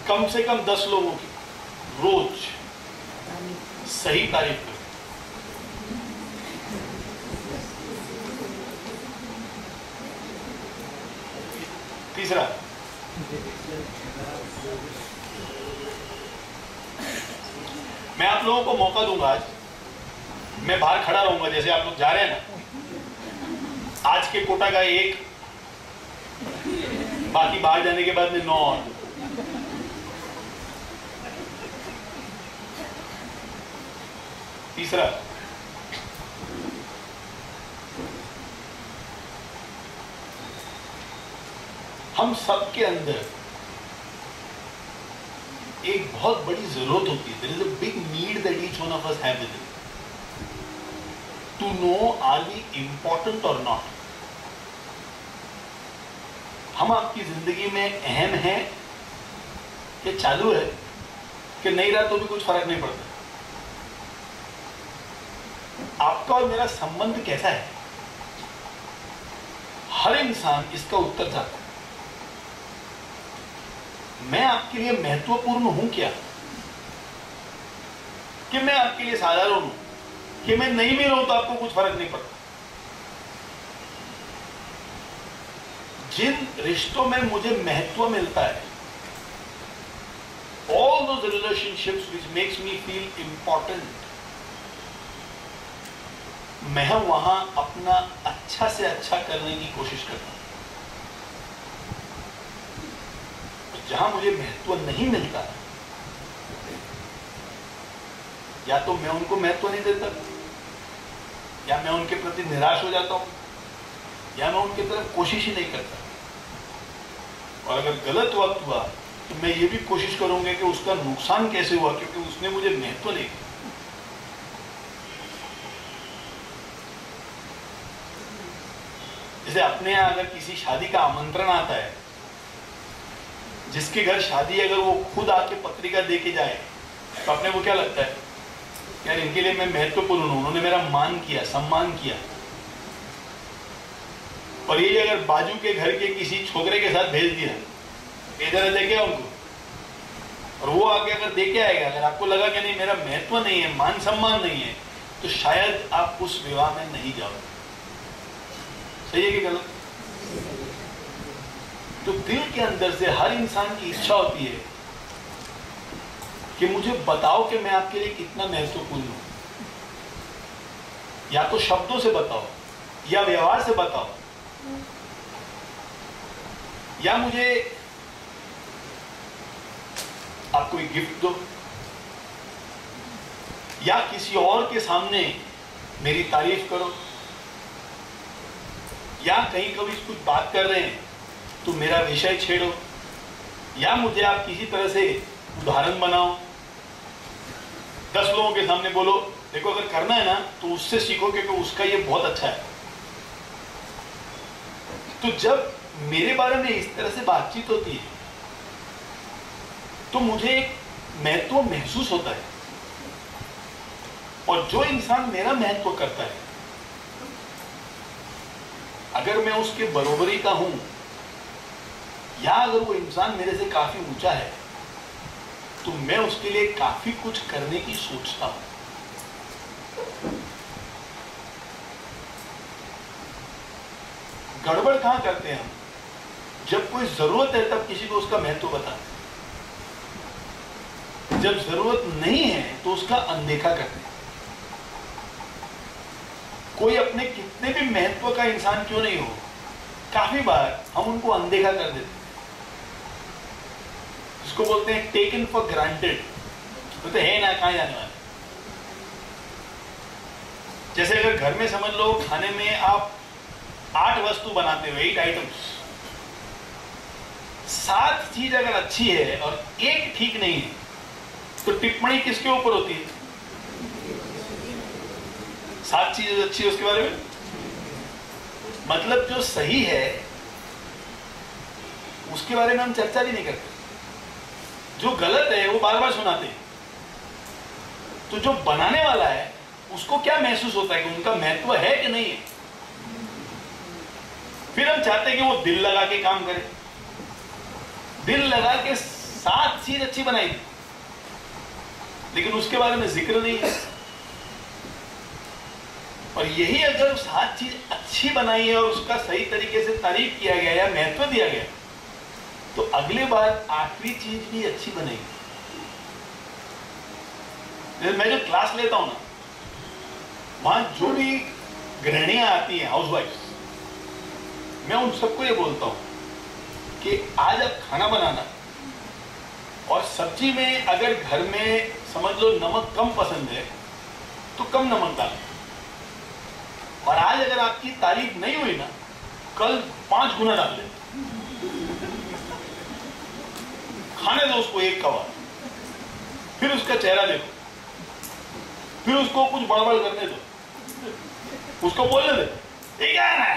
कम से कम 10 लोगों की रोज सही तारीफ करो। तीसरा, मैं आप लोगों को मौका दूंगा। आज मैं बाहर खड़ा रहूंगा, जैसे आप लोग जा रहे हैं ना, आज के कोटा का 1, बाकी बाहर जाने के बाद में 9 और। तीसरा, हम सबके अंदर एक बहुत बड़ी जरूरत होती है। There is a big need that each one of us have within, to know are we important or not. हम आपकी जिंदगी में अहम हैं कि चालू है, कि नहीं रहा तो भी कुछ फर्क नहीं पड़ता। आपका और मेरा संबंध कैसा है, हर इंसान इसका उत्तर चाहता है। मैं आपके लिए महत्वपूर्ण हूं क्या, कि मैं आपके लिए साधारण हूं, कि मैं नहीं भी रहूं तो आपको कुछ फर्क नहीं पड़ता। जिन रिश्तों में मुझे महत्व मिलता है, all those relationships which makes me feel important, मैं वहां अपना अच्छा से अच्छा करने की कोशिश करता हूं। जहां मुझे महत्व नहीं मिलता, या तो मैं उनको महत्व नहीं देता, या मैं उनके प्रति निराश हो जाता हूं, या मैं उनकी तरफ कोशिश ही नहीं करता। और अगर गलत वक्त हुआ तो मैं ये भी कोशिश करूंगा कि उसका नुकसान कैसे हुआ, क्योंकि उसने मुझे महत्व नहीं दिया। जैसे अपने यहाँ अगर किसी शादी का आमंत्रण आता है, जिसके घर शादी अगर वो खुद आके पत्रिका दे के जाए, तो अपने को क्या लगता है, यार इनके लिए मैं महत्वपूर्ण हूं, उन्होंने मेरा मान किया, सम्मान किया। और ये अगर बाजू के घर के किसी छोकरे के साथ भेज दिया, इधर लेके आओ उनको, और वो आके अगर देके आएगा, अगर आपको लगा कि नहीं मेरा महत्व नहीं है, मान सम्मान नहीं है, तो शायद आप उस विवाह में नहीं जाओगे। सही है कि गलत? तो दिल के अंदर से हर इंसान की इच्छा होती है कि मुझे बताओ कि मैं आपके लिए कितना महत्वपूर्ण हूं। या तो शब्दों से बताओ, या व्यवहार से बताओ, या मुझे आप कोई गिफ्ट दो, या किसी और के सामने मेरी तारीफ करो, या कहीं कभी कुछ बात कर रहे हैं तो मेरा विषय छेड़ो, या मुझे आप किसी तरह से उदाहरण बनाओ, 10 लोगों के सामने बोलो, देखो अगर करना है ना तो उससे सीखो क्योंकि उसका ये बहुत अच्छा है। तो जब मेरे बारे में इस तरह से बातचीत होती है तो मुझे एक महत्व महसूस होता है। और जो इंसान मेरा महत्व करता है, अगर मैं उसके बरोबरी का हूं, या अगर वो इंसान मेरे से काफी ऊंचा है, तो मैं उसके लिए काफी कुछ करने की सोचता हूं। गड़बड़ कहां करते हैं हम? जब कोई जरूरत है तब किसी को उसका महत्व बताते हैं, जब जरूरत नहीं है तो उसका अनदेखा करते हैं। कोई अपने कितने भी महत्व का इंसान क्यों नहीं हो, काफी बार हम उनको अनदेखा कर देते हैं। इसको बोलते हैं टेकन फॉर ग्रांटेड। तो है ना, कहां जाने वाले। जैसे अगर घर में समझ लो खाने में आप 8 वस्तु बनाते हो, 8 आइटम्स, 7 चीज अगर अच्छी है और 1 ठीक नहीं है, तो टिप्पणी किसके ऊपर होती है? 7 चीजें अच्छी है उसके बारे में। मतलब जो सही है उसके बारे में हम चर्चा भी नहीं करते, जो गलत है वो बार बार सुनाते हैं। तो जो बनाने वाला है उसको क्या महसूस होता है कि उनका महत्व है कि नहीं है। फिर हम चाहते हैं कि वो दिल लगा के काम करे, दिल लगा के 7 चीज अच्छी बनाई, लेकिन उसके बारे में जिक्र नहीं है। और यही अगर 7 चीज अच्छी बनाई है और उसका सही तरीके से तारीफ किया गया या महत्व दिया गया, तो अगली बार 8वीं चीज भी अच्छी बनेगी। मैं जो क्लास लेता हूं ना, वहां जो भी गृहिणियां आती हैं, हाउसवाइफ, मैं उन सबको ये बोलता हूं कि आज आप खाना बनाना, और सब्जी में अगर घर में समझ लो नमक कम पसंद है तो कम नमक डालें। और आज अगर आपकी तारीफ नहीं हुई ना, कल 5 गुना डाल लें। खाने दो उसको 1 कवा, फिर उसका चेहरा देखो, फिर उसको कुछ बड़बड़ करने दो, उसको बोलने दो, ये क्या है,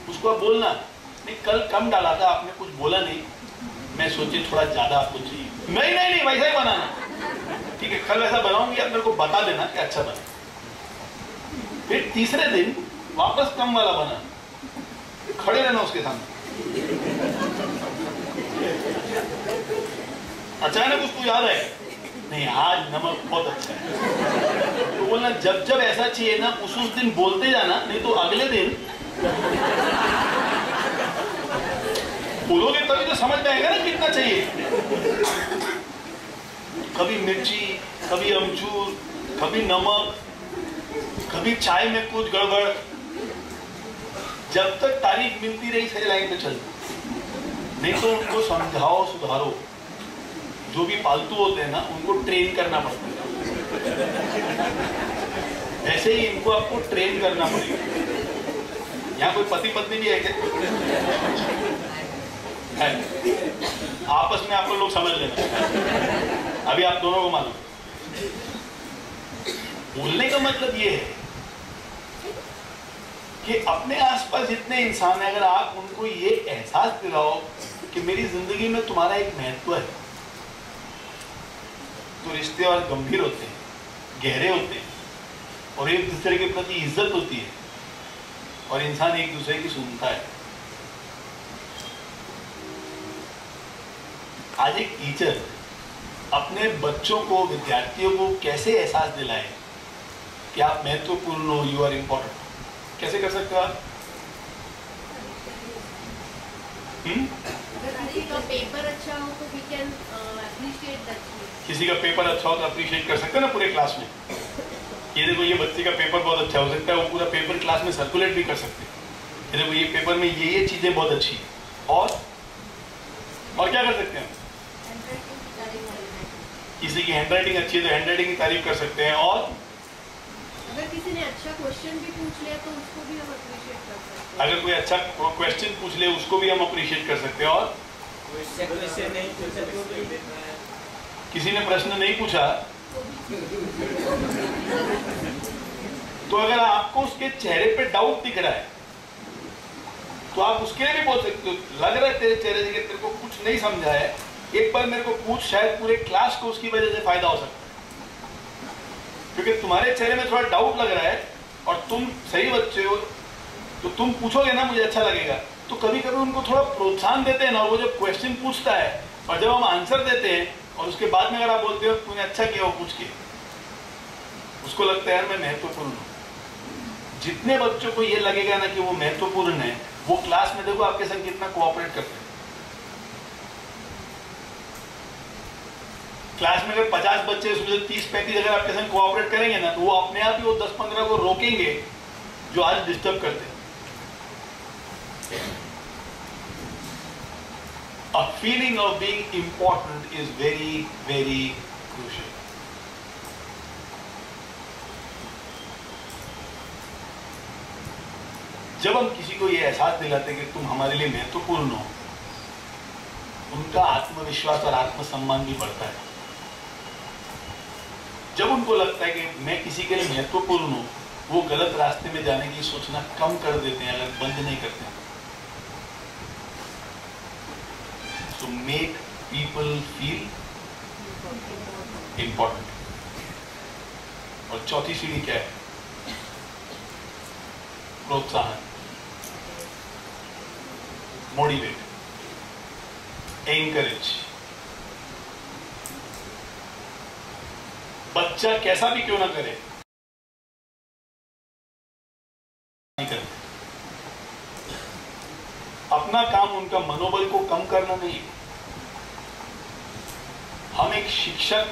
उसको बोलना नहीं, कल कम डाला था आपने, कुछ बोला नहीं, मैं सोची थोड़ा ज्यादा आपको चाहिए। नहीं नहीं नहीं, वैसा ही बनाना, ठीक है, कल वैसा बनाऊंगी, आप मेरे को बता देना कि अच्छा बना। फिर तीसरे दिन वापस कम वाला बना, खड़े रहना उसके सामने। अचानक उसको याद है, नहीं आज नमक बहुत अच्छा है, तो बोलना जब जब ऐसा चाहिए ना उस दिन बोलते जाना, नहीं तो अगले दिन बोलोगे तभी तो समझ में आएगा ना कितना चाहिए। कभी मिर्ची, कभी अमचूर, कभी नमक, कभी चाय में कुछ गड़बड़, जब तक तारीफ मिलती रही सही लाइन पे चल, नहीं तो उनको समझाओ सुधारो। जो भी पालतू होते हैं ना उनको ट्रेन करना पड़ता है, ऐसे ही इनको आपको ट्रेन करना पड़ेगा। यहाँ कोई पति पत्नी भी है क्या? है। आपस में आप लोग समझ लेना, अभी आप दोनों को मालूम। बोलने का मतलब ये है कि अपने आसपास जितने इंसान हैं, अगर आप उनको ये एहसास दिलाओ कि मेरी जिंदगी में तुम्हारा एक महत्व है, तो रिश्ते और गंभीर होते हैं, गहरे होते हैं, और एक दूसरे के प्रति इज्जत होती है, और इंसान एक दूसरे की सुनता है। आज एक टीचर अपने बच्चों को, विद्यार्थियों को कैसे एहसास दिलाए कि आप महत्वपूर्ण हो, यू आर इंपॉर्टेंट, कैसे कर सकते हो आप? किसी का पेपर अच्छा हो तो we can appreciate that. किसी का पेपर अच्छा हो तो अप्रिशिएट कर सकते हैं ना पूरे क्लास में। ये देखो, ये बच्चे का पेपर बहुत अच्छा हो सकता है, वो पूरा पेपर क्लास में सर्कुलेट भी कर सकते हैं। ये देखो, ये पेपर में ये चीजें बहुत अच्छी है। और क्या कर सकते हैं? किसी की हैंडराइटिंग अच्छी है तो हैंडराइटिंग की तारीफ कर सकते हैं। और अगर किसी ने अच्छा क्वेश्चन भी पूछ लिया तो उसको भी हम अप्रिशिएट कर सकते हैं। अगर कोई अच्छा क्वेश्चन पूछ ले उसको भी हम अप्रिशिएट कर सकते हैं। और किसी ने प्रश्न नहीं पूछा तो अगर आपको उसके चेहरे पे डाउट दिख रहा है तो आप उसके लिए भी बोल सकते हो, लग रहा है तेरे चेहरे से कि तेरे को कुछ नहीं समझा है, एक बार मेरे को पूछ, शायद पूरे क्लास को उसकी वजह से फायदा हो सकता है। क्योंकि तुम्हारे चेहरे में थोड़ा डाउट लग रहा है और तुम सही बच्चे हो तो तुम पूछोगे ना, मुझे अच्छा लगेगा। तो कभी कभी उनको थोड़ा प्रोत्साहन देते हैं ना, और वो जब क्वेश्चन पूछता है और जब हम आंसर देते हैं और उसके बाद में अगर आप बोलते हो तूने अच्छा किया वो पूछ के, उसको लगता है यार मैं महत्वपूर्ण हूँ। जितने बच्चों को ये लगेगा ना कि वो महत्वपूर्ण है, वो क्लास में देखो आपके संग कितना कोऑपरेट करते हैं। क्लास में अगर 50 बच्चे उसमें से 30-35 अगर आपके संग कोऑपरेट करेंगे ना, तो वो अपने आप ही वो 10-15 को रोकेंगे जो आज डिस्टर्ब करते हैं। A feeling of being important is very, very crucial. जब हम किसी को ये एहसास दिलाते हैं कि तुम हमारे लिए महत्वपूर्ण हो, उनका आत्मविश्वास और आत्मसम्मान भी बढ़ता है। जब उनको लगता है कि मैं किसी के लिए महत्वपूर्ण हूं, वो गलत रास्ते में जाने की सोचना कम कर देते हैं, अगर बंद नहीं करते हैं। To make people feel important. और चौथी सीढ़ी क्या है? प्रोत्साहन, मोटिवेट, एनकरेज। बच्चा कैसा भी क्यों ना करे, नहीं करते। अपना काम उनका मनोबल को कम करना नहीं। हम एक शिक्षक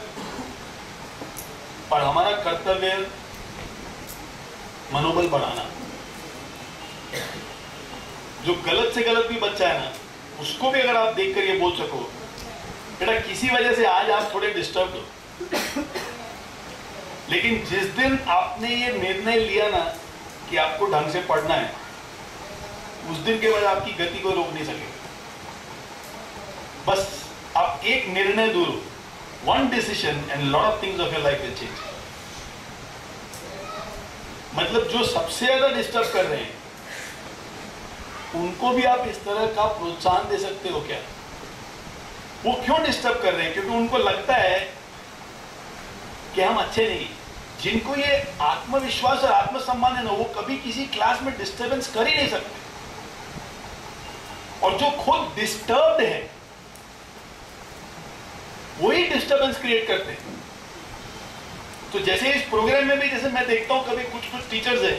और हमारा कर्तव्य मनोबल बढ़ाना। जो गलत से गलत भी बच्चा है ना, उसको भी अगर आप देखकर ये बोल सको बेटा किसी वजह से आज आप थोड़े डिस्टर्ब हो, लेकिन जिस दिन आपने ये निर्णय लिया ना कि आपको ढंग से पढ़ना है, उस दिन के बाद आपकी गति को रोक नहीं सकेगा। बस आप एक निर्णय दूर हो, one decision and lot of things of your life will change. मतलब जो सबसे ज्यादा डिस्टर्ब कर रहे हैं उनको भी आप इस तरह का प्रोत्साहन दे सकते हो क्या? वो क्यों डिस्टर्ब कर रहे हैं? क्योंकि उनको लगता है कि हम अच्छे नहीं। जिनको ये आत्मविश्वास और आत्मसम्मान है ना, वो कभी किसी क्लास में डिस्टर्बेंस कर ही नहीं सकते। और जो खुद डिस्टर्ब्ड है वही डिस्टर्बेंस क्रिएट करते हैं। तो जैसे इस प्रोग्राम में भी जैसे मैं देखता हूं कभी कुछ टीचर्स हैं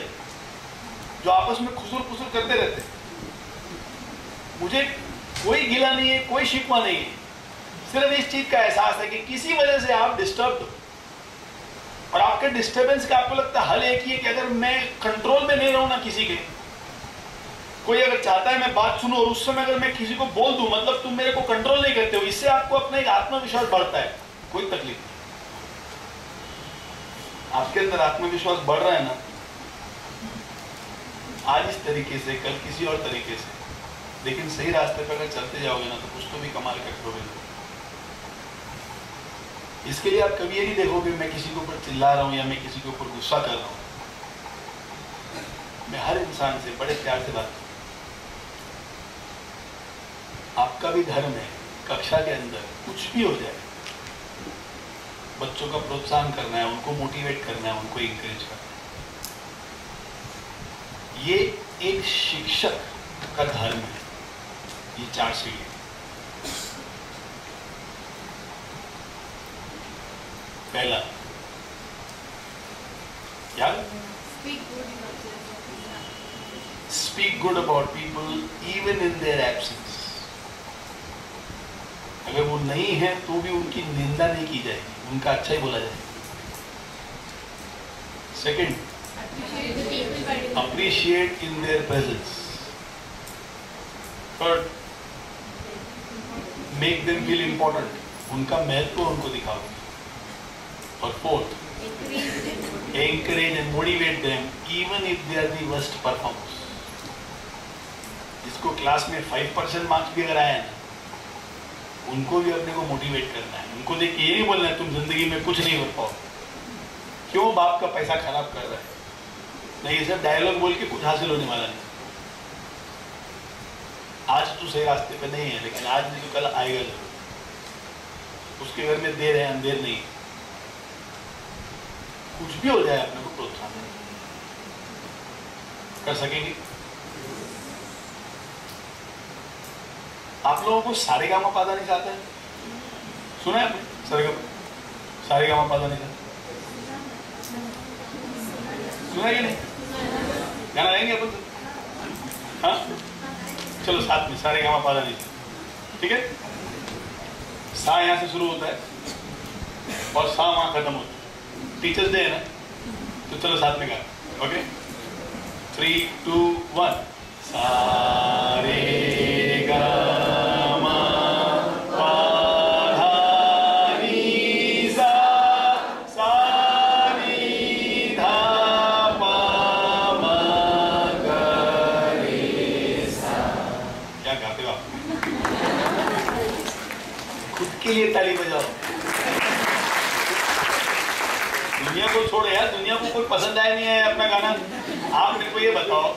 जो आपस में खुसुर करते रहते हैं। मुझे कोई गिला नहीं है, कोई शिकवा नहीं है, सिर्फ इस चीज का एहसास है कि किसी वजह से आप डिस्टर्ब हो और आपके आपके डिस्टरबेंस का आपको लगता है हल एक ही है कि अगर मैं कंट्रोल में नहीं रहूं ना किसी के, कोई अगर चाहता है मैं बात सुनूं और उस समय अगर मैं किसी को बोल दूं, मतलब तुम मेरे को कंट्रोल नहीं करते हो, इससे आपको अपना एक आत्मविश्वास बढ़ता है, कोई तकलीफ नहीं। आपके अंदर आत्मविश्वास बढ़ रहा है ना, आज इस तरीके से, कल किसी और तरीके से, लेकिन सही रास्ते पर अगर चलते जाओगे ना तो कुछ तो भी कमाल कर करोगे। इसके लिए आप कभी ये नहीं देखोगे मैं किसी के ऊपर चिल्ला रहा हूं या मैं किसी के ऊपर गुस्सा कर रहा हूं। मैं हर इंसान से बड़े प्यार से बात करता हूं। आपका भी धर्म है, कक्षा के अंदर कुछ भी हो जाए, बच्चों का प्रोत्साहन करना है, उनको मोटिवेट करना है, उनको इंकरेज करना है। ये एक शिक्षक का धर्म है, ये 4 सीढ़ी। पहला क्या? Speak good about people even in their absence. अगर वो नहीं है तो भी उनकी निंदा नहीं की जाएगी, उनका अच्छा ही बोला जाएगा। Second, appreciate in their presence. Third, make them feel important. उनका महत्व उनको दिखाओ। और fourth, encourage and motivate them even if they are the worst performers. जिसको क्लास में 5% मार्क्स भी अगर आया ना, उनको भी अपने को मोटिवेट करना है। उनको देख के ये नहीं बोलना है तुम जिंदगी में कुछ नहीं कर पाओ, क्यों बाप का पैसा खराब कर रहा है। नहीं, सब डायलॉग बोल के कुछ हासिल होने वाला नहीं। आज तो सही रास्ते पे नहीं है, लेकिन आज नहीं तो कल आएगा जरूर। उसके घर में देर है, अंधेर नहीं। कुछ भी हो जाए अपने को प्रोत्साहन कर सकेंगे। आप लोगों को सारेगामा पादा नहीं आता है? सुना है आपने सारेगामा पादा नहीं आता? सुना कि नहीं? गाना गाएंगे अपन? हाँ, चलो साथ में सारेगामा पादा नहीं। ठीक है, सा यहाँ से शुरू होता है और सा वहां खत्म होता है। टीचर्स डे है ना, तो चलो साथ में गा। ओके, 3, 2, 1। सारेगामा के लिए ताली बजाओ। दुनिया को छोड़ो यार, दुनिया को कोई पसंद आया नहीं है अपना गाना। आप मेरे को ये बताओ,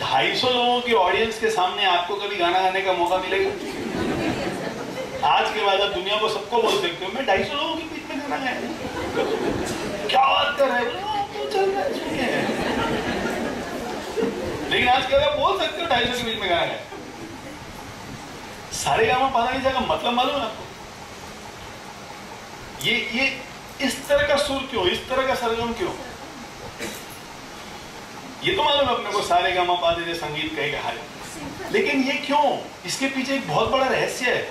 250 लोगों की ऑडियंस के सामने आपको कभी गाना गाने का मौका मिलेगा? आज के बाद आप दुनिया को सबको बोल सकते हो मैं 250 लोगों के बीच में गाना गाया। क्या बात कर रहे हो? लेकिन आज के बाद आप बोल सकते हो 250 के बीच में गाना गाया। सारेगामा पादा नहीं जाएगा, मतलब मालूम है आपको? ये इस तरह का सुर क्यों, इस तरह का सरगम क्यों? ये तो मालूम है अपने को सारेगामा पादा संगीत कहेगा है, लेकिन ये क्यों? इसके पीछे एक बहुत बड़ा रहस्य है।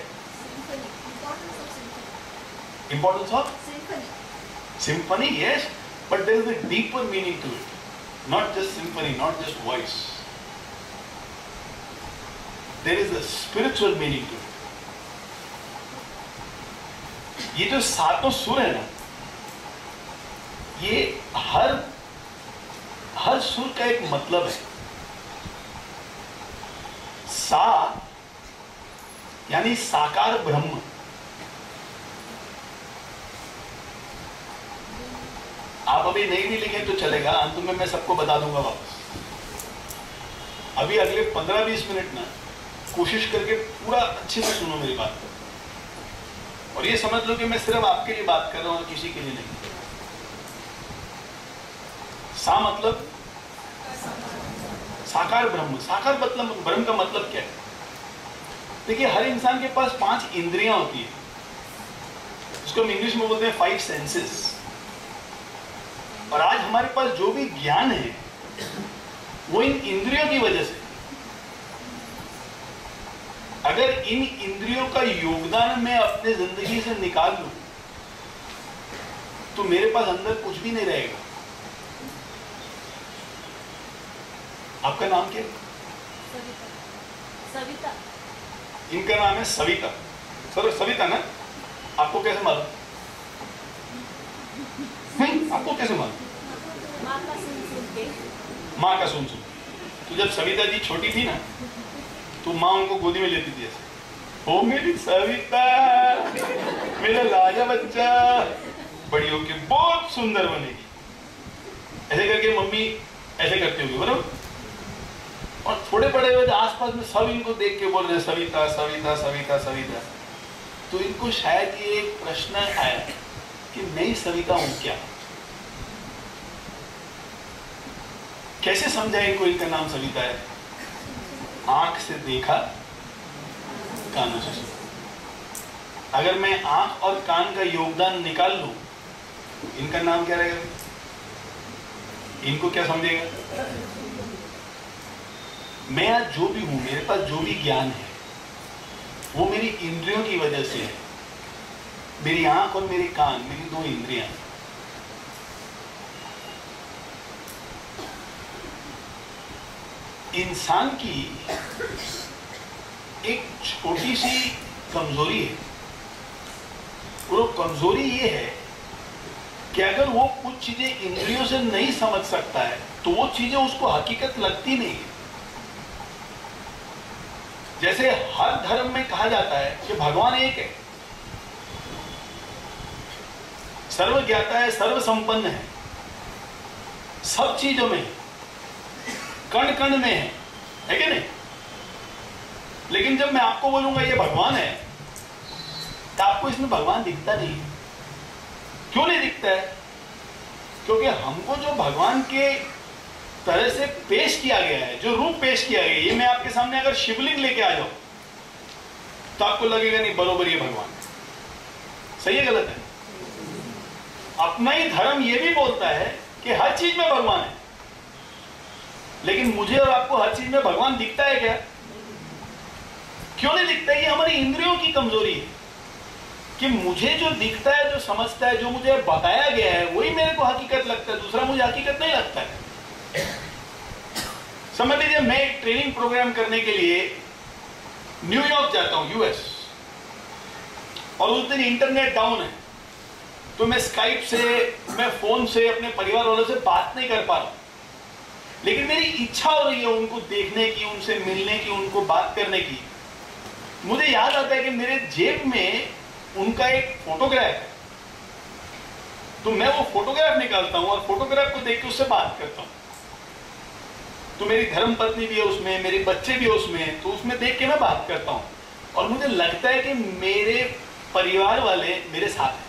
Importance of symphony, yes, but there is a deeper meaning to it. Not just symphony, not just voice, there is a spiritual meaning to it. ये जो 7 सुर है ना, ये हर सुर का एक मतलब है। सा यानी साकार ब्रह्म। आप अभी नहीं भी लिखे तो चलेगा, अंत में मैं सबको बता दूंगा वापस। अभी अगले 15-20 मिनट ना कोशिश करके पूरा अच्छे से सुनो मेरी बात को, और ये समझ लो कि मैं सिर्फ आपके लिए बात कर रहा हूं, किसी के लिए नहीं। सा मतलब साकार ब्रह्म। साकार मतलब ब्रह्म का मतलब क्या है? देखिए, हर इंसान के पास 5 इंद्रियां होती है, उसको हम इंग्लिश में बोलते हैं 5 सेंसेस। और आज हमारे पास जो भी ज्ञान है वो इन इंद्रियों की वजह से। अगर इन इंद्रियों का योगदान मैं अपने जिंदगी से निकाल लूं तो मेरे पास अंदर कुछ भी नहीं रहेगा। आपका नाम क्या है? सविता। सविता। इनका नाम है सविता। सर सविता ना, आपको कैसे मालूम? आपको कैसे मालूम? माँ का सुन के। माँ का सुन। तो जब सविता जी छोटी थी ना, तो माँ उनको गोदी में लेती थी ऐसे, ओ मेरी सविता, मेरा राजा बच्चा, बड़ी होके बहुत सुंदर बनेगी, ऐसे करके मम्मी ऐसे करती होगी, बराबर। और थोड़े बड़े हुए आसपास में सब इनको देख के बोल रहे सविता सविता सविता सविता। तो इनको शायद ये एक प्रश्न आया कि मैं सविता हूं क्या? कैसे समझा इनको इनका नाम सविता है? आंख से देखा, कानों से सुना। अगर मैं आंख और कान का योगदान निकाल लूं, इनका नाम क्या रहेगा? इनको क्या समझेगा? मैं आज जो भी हूं, मेरे पास जो भी ज्ञान है, वो मेरी इंद्रियों की वजह से है। मेरी आंख और मेरे कान, मेरी दो इंद्रियां। इंसान की एक छोटी सी कमजोरी है। वो कमजोरी ये है कि अगर वो कुछ चीजें इंद्रियों से नहीं समझ सकता है, तो वो चीजें उसको हकीकत लगती नहीं है। जैसे हर धर्म में कहा जाता है कि भगवान एक है, सर्वज्ञाता है, सर्व संपन्न है, सब चीजों में, कण कण में है कि नहीं? लेकिन जब मैं आपको बोलूंगा ये भगवान है, तो आपको इसमें भगवान दिखता नहीं है। क्यों नहीं दिखता है? क्योंकि हमको जो भगवान के तरह से पेश किया गया है, जो रूप पेश किया गया है, ये मैं आपके सामने अगर शिवलिंग लेके आ जाऊं, तो आपको लगेगा नहीं बरोबर ये भगवान है। सही है गलत है? अपना ही धर्म ये भी बोलता है कि हर चीज में भगवान है, लेकिन मुझे और आपको हर चीज में भगवान दिखता है क्या? क्यों नहीं दिखता? ये हमारी इंद्रियों की कमजोरी है कि मुझे जो दिखता है, जो समझता है, जो मुझे बताया गया है, वही मेरे को हकीकत लगता है, दूसरा मुझे हकीकत नहीं लगता है। समझ लीजिए मैं एक ट्रेनिंग प्रोग्राम करने के लिए न्यूयॉर्क जाता हूं, यूएस, और उस दिन इंटरनेट डाउन है, तो मैं स्काइप से, मैं फोन से अपने परिवार वालों से बात नहीं कर पा रहा हूं, लेकिन मेरी इच्छा हो रही है उनको देखने की, उनसे मिलने की, उनको बात करने की। मुझे याद आता है कि मेरे जेब में उनका एक फोटोग्राफ है, तो मैं वो फोटोग्राफ निकालता हूं और फोटोग्राफ को देख के उससे बात करता हूं। तो मेरी धर्मपत्नी भी है उसमें, मेरे बच्चे भी है उसमें, तो उसमें देख के मैं बात करता हूं और मुझे लगता है कि मेरे परिवार वाले मेरे साथ हैं।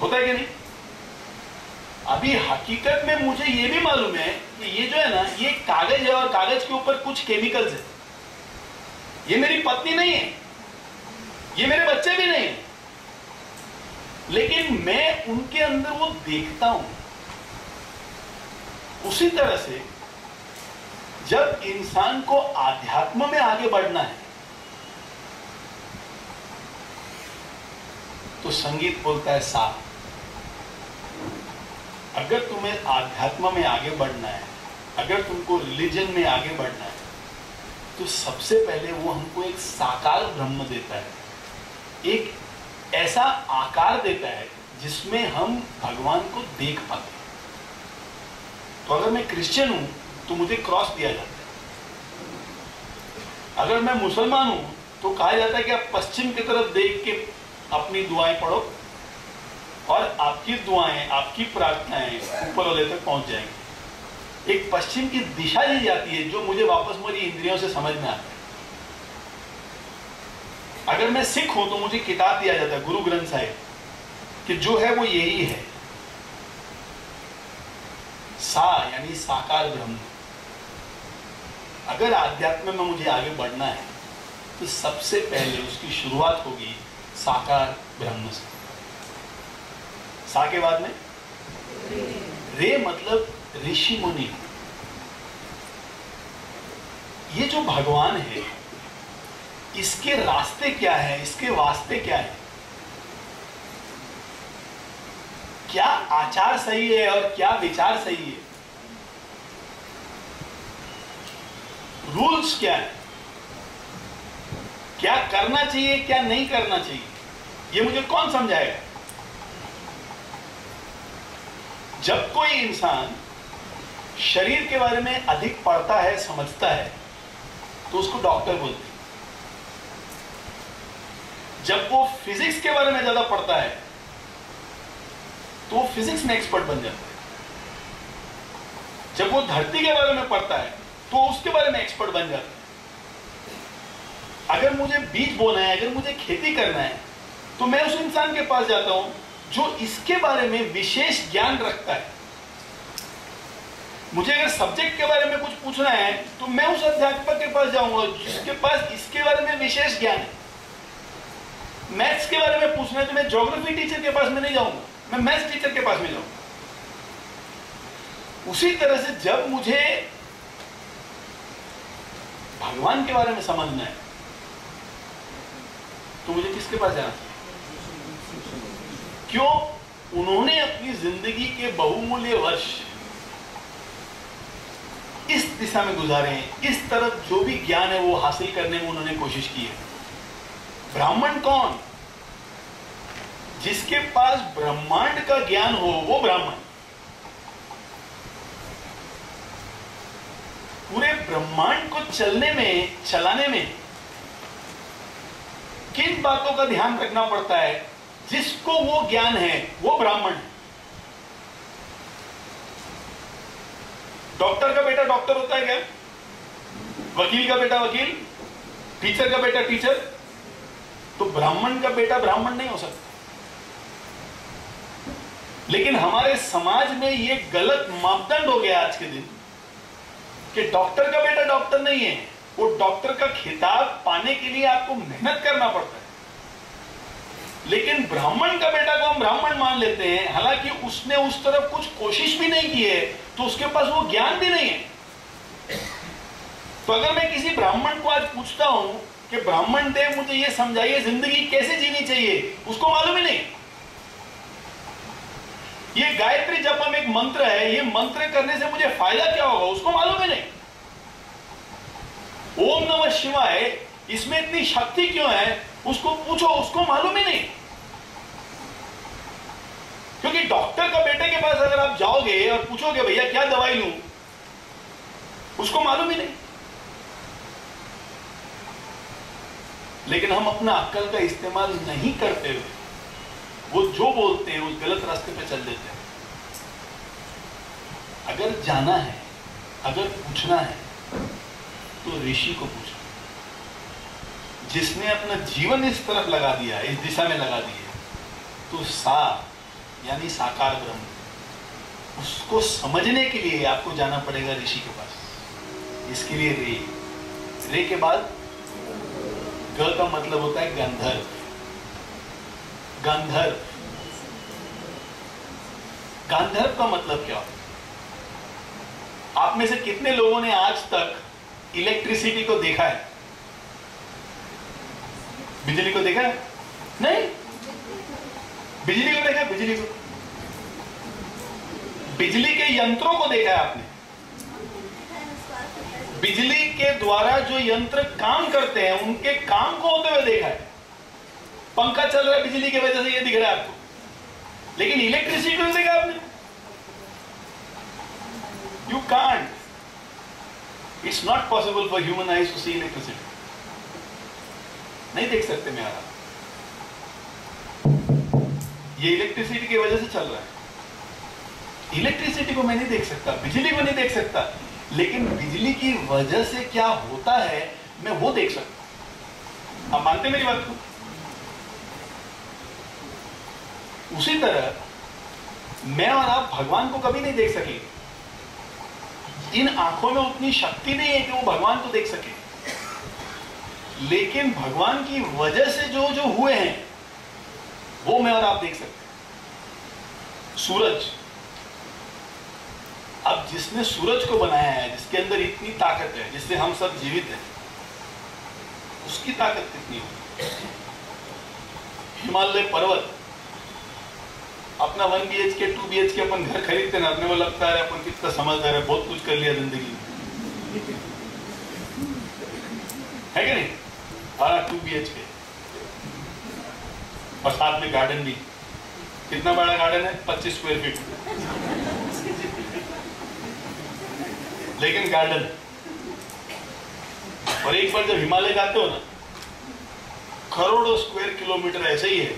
होता है कि नहीं? अभी हकीकत में मुझे ये भी मालूम है कि ये जो है ना, ये कागज है और कागज के ऊपर कुछ केमिकल्स है। ये मेरी पत्नी नहीं है, ये मेरे बच्चे भी नहीं है, लेकिन मैं उनके अंदर वो देखता हूं। उसी तरह से जब इंसान को आध्यात्म में आगे बढ़ना है, तो संगीत बोलता है सा। अगर तुम्हें आध्यात्म में आगे बढ़ना है, अगर तुमको रिलीजन में आगे बढ़ना है, तो सबसे पहले वो हमको एक साकार ब्रह्म देता है, एक ऐसा आकार देता है जिसमें हम भगवान को देख पाते हैं। तो अगर मैं क्रिश्चियन हूं तो मुझे क्रॉस दिया जाता है। अगर मैं मुसलमान हूं तो कहा जाता है कि आप पश्चिम की तरफ देख के अपनी दुआएं पढ़ो और आपकी दुआएं, आपकी प्रार्थनाएं ऊपर वाले तक पहुंच जाएंगी। एक पश्चिम की दिशा दी जाती है जो मुझे वापस मेरी इंद्रियों से समझ में आता है। अगर मैं सिख हूं तो मुझे किताब दिया जाता है, गुरु ग्रंथ साहिब, कि जो है वो यही है, सा यानी साकार ब्रह्म। अगर आध्यात्म में मुझे आगे बढ़ना है तो सबसे पहले उसकी शुरुआत होगी साकार ब्रह्म से। सा के बाद में रे मतलब ऋषि मुनि। ये जो भगवान है, इसके रास्ते क्या है, इसके वास्ते क्या है? क्या आचार सही है और क्या विचार सही है, रूल्स क्या है, क्या करना चाहिए क्या नहीं करना चाहिए, ये मुझे कौन समझाएगा? जब कोई इंसान शरीर के बारे में अधिक पढ़ता है, समझता है, तो उसको डॉक्टर बोलते हैं। जब वो फिजिक्स के बारे में ज्यादा पढ़ता है तो वो फिजिक्स में एक्सपर्ट बन जाता है। जब वो धरती के बारे में पढ़ता है तो उसके बारे में एक्सपर्ट बन जाता है। अगर मुझे बीज बोना है, अगर मुझे खेती करना है, तो मैं उस इंसान के पास जाता हूं जो इसके बारे में विशेष ज्ञान रखता है। मुझे अगर सब्जेक्ट के बारे में कुछ पूछना है तो मैं उस अध्यापक के पास जाऊंगा जिसके पास इसके बारे में विशेष ज्ञान है। मैथ्स के बारे में पूछना है तो मैं ज्योग्राफी टीचर के पास में नहीं जाऊंगा, मैं मैथ्स टीचर के पास में जाऊंगा। उसी तरह से जब मुझे भगवान के बारे में समझना है तो मुझे किसके पास जाना चाहिए? क्यों? उन्होंने अपनी जिंदगी के बहुमूल्य वर्ष इस दिशा में गुजारे हैं, इस तरफ जो भी ज्ञान है वो हासिल करने में उन्होंने कोशिश की है। ब्राह्मण कौन? जिसके पास ब्रह्मांड का ज्ञान हो वो ब्राह्मण। पूरे ब्रह्मांड को चलाने में किन बातों का ध्यान रखना पड़ता है, जिसको वो ज्ञान है वो ब्राह्मण है। डॉक्टर का बेटा डॉक्टर होता है क्या? वकील का बेटा वकील, टीचर का बेटा टीचर? तो ब्राह्मण का बेटा ब्राह्मण नहीं हो सकता। लेकिन हमारे समाज में यह गलत मापदंड हो गया आज के दिन कि डॉक्टर का बेटा डॉक्टर नहीं है। वो डॉक्टर का खिताब पाने के लिए आपको मेहनत करना पड़ता है। लेकिन ब्राह्मण का बेटा को हम ब्राह्मण मान लेते हैं, हालांकि उसने उस तरफ कुछ कोशिश भी नहीं की है, तो उसके पास वो ज्ञान भी नहीं है। तो अगर मैं किसी ब्राह्मण को आज पूछता हूं कि ब्राह्मण देव मुझे ये समझाइए जिंदगी कैसे जीनी चाहिए, उसको मालूम ही नहीं। ये गायत्री जपम एक मंत्र है, ये मंत्र करने से मुझे फायदा क्या होगा, उसको मालूम ही नहीं। ओम नमः शिवाय, इसमें इतनी शक्ति क्यों है, उसको पूछो, उसको मालूम ही नहीं। क्योंकि डॉक्टर का बेटे के पास अगर आप जाओगे और पूछोगे भैया क्या दवाई लूं, उसको मालूम ही नहीं। लेकिन हम अपना अक्ल का इस्तेमाल नहीं करते हुए वो जो बोलते हैं उस गलत रास्ते पे चल देते हैं। अगर जाना है, अगर पूछना है तो ऋषि को पूछो, जिसने अपना जीवन इस तरफ लगा दिया, इस दिशा में लगा दिया। तो यानी साकार ब्रह्म, उसको समझने के लिए आपको जाना पड़ेगा ऋषि के पास। इसके लिए रे के बाद ग का मतलब होता है गंधर्व। गंधर्व, गांधर्व का मतलब क्या? आप में से कितने लोगों ने आज तक इलेक्ट्रिसिटी को देखा है? बिजली को देखा है? नहीं। बिजली को देखा? बिजली को, बिजली के यंत्रों को देखा है आपने? बिजली के द्वारा जो यंत्र काम करते हैं उनके काम को होते हुए देखा है। पंखा चल रहा है बिजली की वजह से, ये दिख रहा है आपको, लेकिन इलेक्ट्रिसिटी को देखा आपने? You can't, it's not possible for human eyes to see electricity. नहीं देख सकते मैं आप। ये इलेक्ट्रिसिटी की वजह से चल रहा है। इलेक्ट्रिसिटी को मैं नहीं देख सकता, बिजली को नहीं देख सकता, लेकिन बिजली की वजह से क्या होता है मैं वो देख सकता। आप मानते मेरी बात को? उसी तरह मैं और आप भगवान को कभी नहीं देख सकेंगे। इन आंखों में उतनी शक्ति नहीं है कि वो भगवान को देख सके, लेकिन भगवान की वजह से जो जो हुए हैं वो मैं और आप देख सकते हैं। सूरज, अब जिसने सूरज को बनाया है, जिसके अंदर इतनी ताकत है, जिससे हम सब जीवित हैं, उसकी ताकत कितनी होगी? हिमालय पर्वत, अपना 1 BHK 2 BHK अपन घर खरीदते ना, अपने को लगता है अपन कितना समझदार है, बहुत कुछ कर लिया जिंदगी में, है कि नहीं? 2 BHK और साथ में गार्डन भी। कितना बड़ा गार्डन है? 25 स्क्वायर फीट, लेकिन गार्डन। और एक बार जब हिमालय जाते हो ना, करोड़ों स्क्वायर किलोमीटर ऐसे ही है।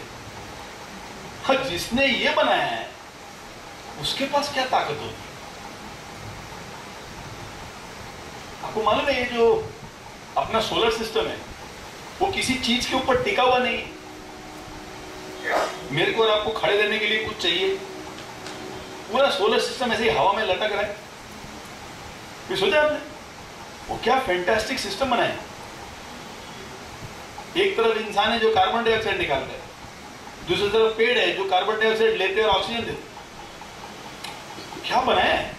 हाँ, जिसने ये बनाया है उसके पास क्या ताकत होती है? आपको मालूम है, ये जो अपना सोलर सिस्टम है वो किसी चीज के ऊपर टिका हुआ नहीं है। मेरे को और आपको खड़े रहने के लिए कुछ चाहिए, पूरा सोलर सिस्टम ऐसे ही हवा में लटक रहा है। फिर सोचा आपने वो क्या फैंटास्टिक सिस्टम बनाया। एक तरफ इंसान है जो कार्बन डाइऑक्साइड निकालता है, दूसरी तरफ पेड़ है जो कार्बन डाइऑक्साइड लेते हैं और ऑक्सीजन देते। क्या बनाया है?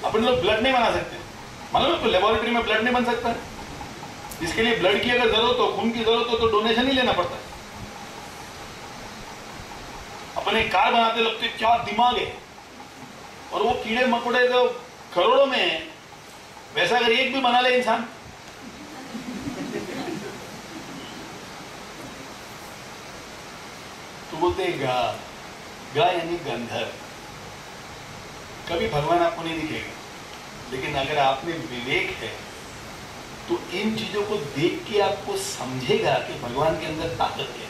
अपन लोग ब्लड नहीं बना सकते, मालूम है? तो लेबोरेटरी में ब्लड नहीं बन सकता। इसके लिए ब्लड की अगर जरूरत हो, खून की जरूरत हो, तो डोनेशन ही लेना पड़ता है। अपन एक कार बनाते लगते क्या दिमाग है, और वो कीड़े मकोड़े तो करोड़ों में है। वैसा अगर एक भी बना ले इंसान, तो बोलते गा, गा यानी गंधर्व। कभी भगवान आपको नहीं दिखेगा, लेकिन अगर आप में विवेक है तो इन चीजों को देख के आपको समझेगा कि भगवान के अंदर ताकत है।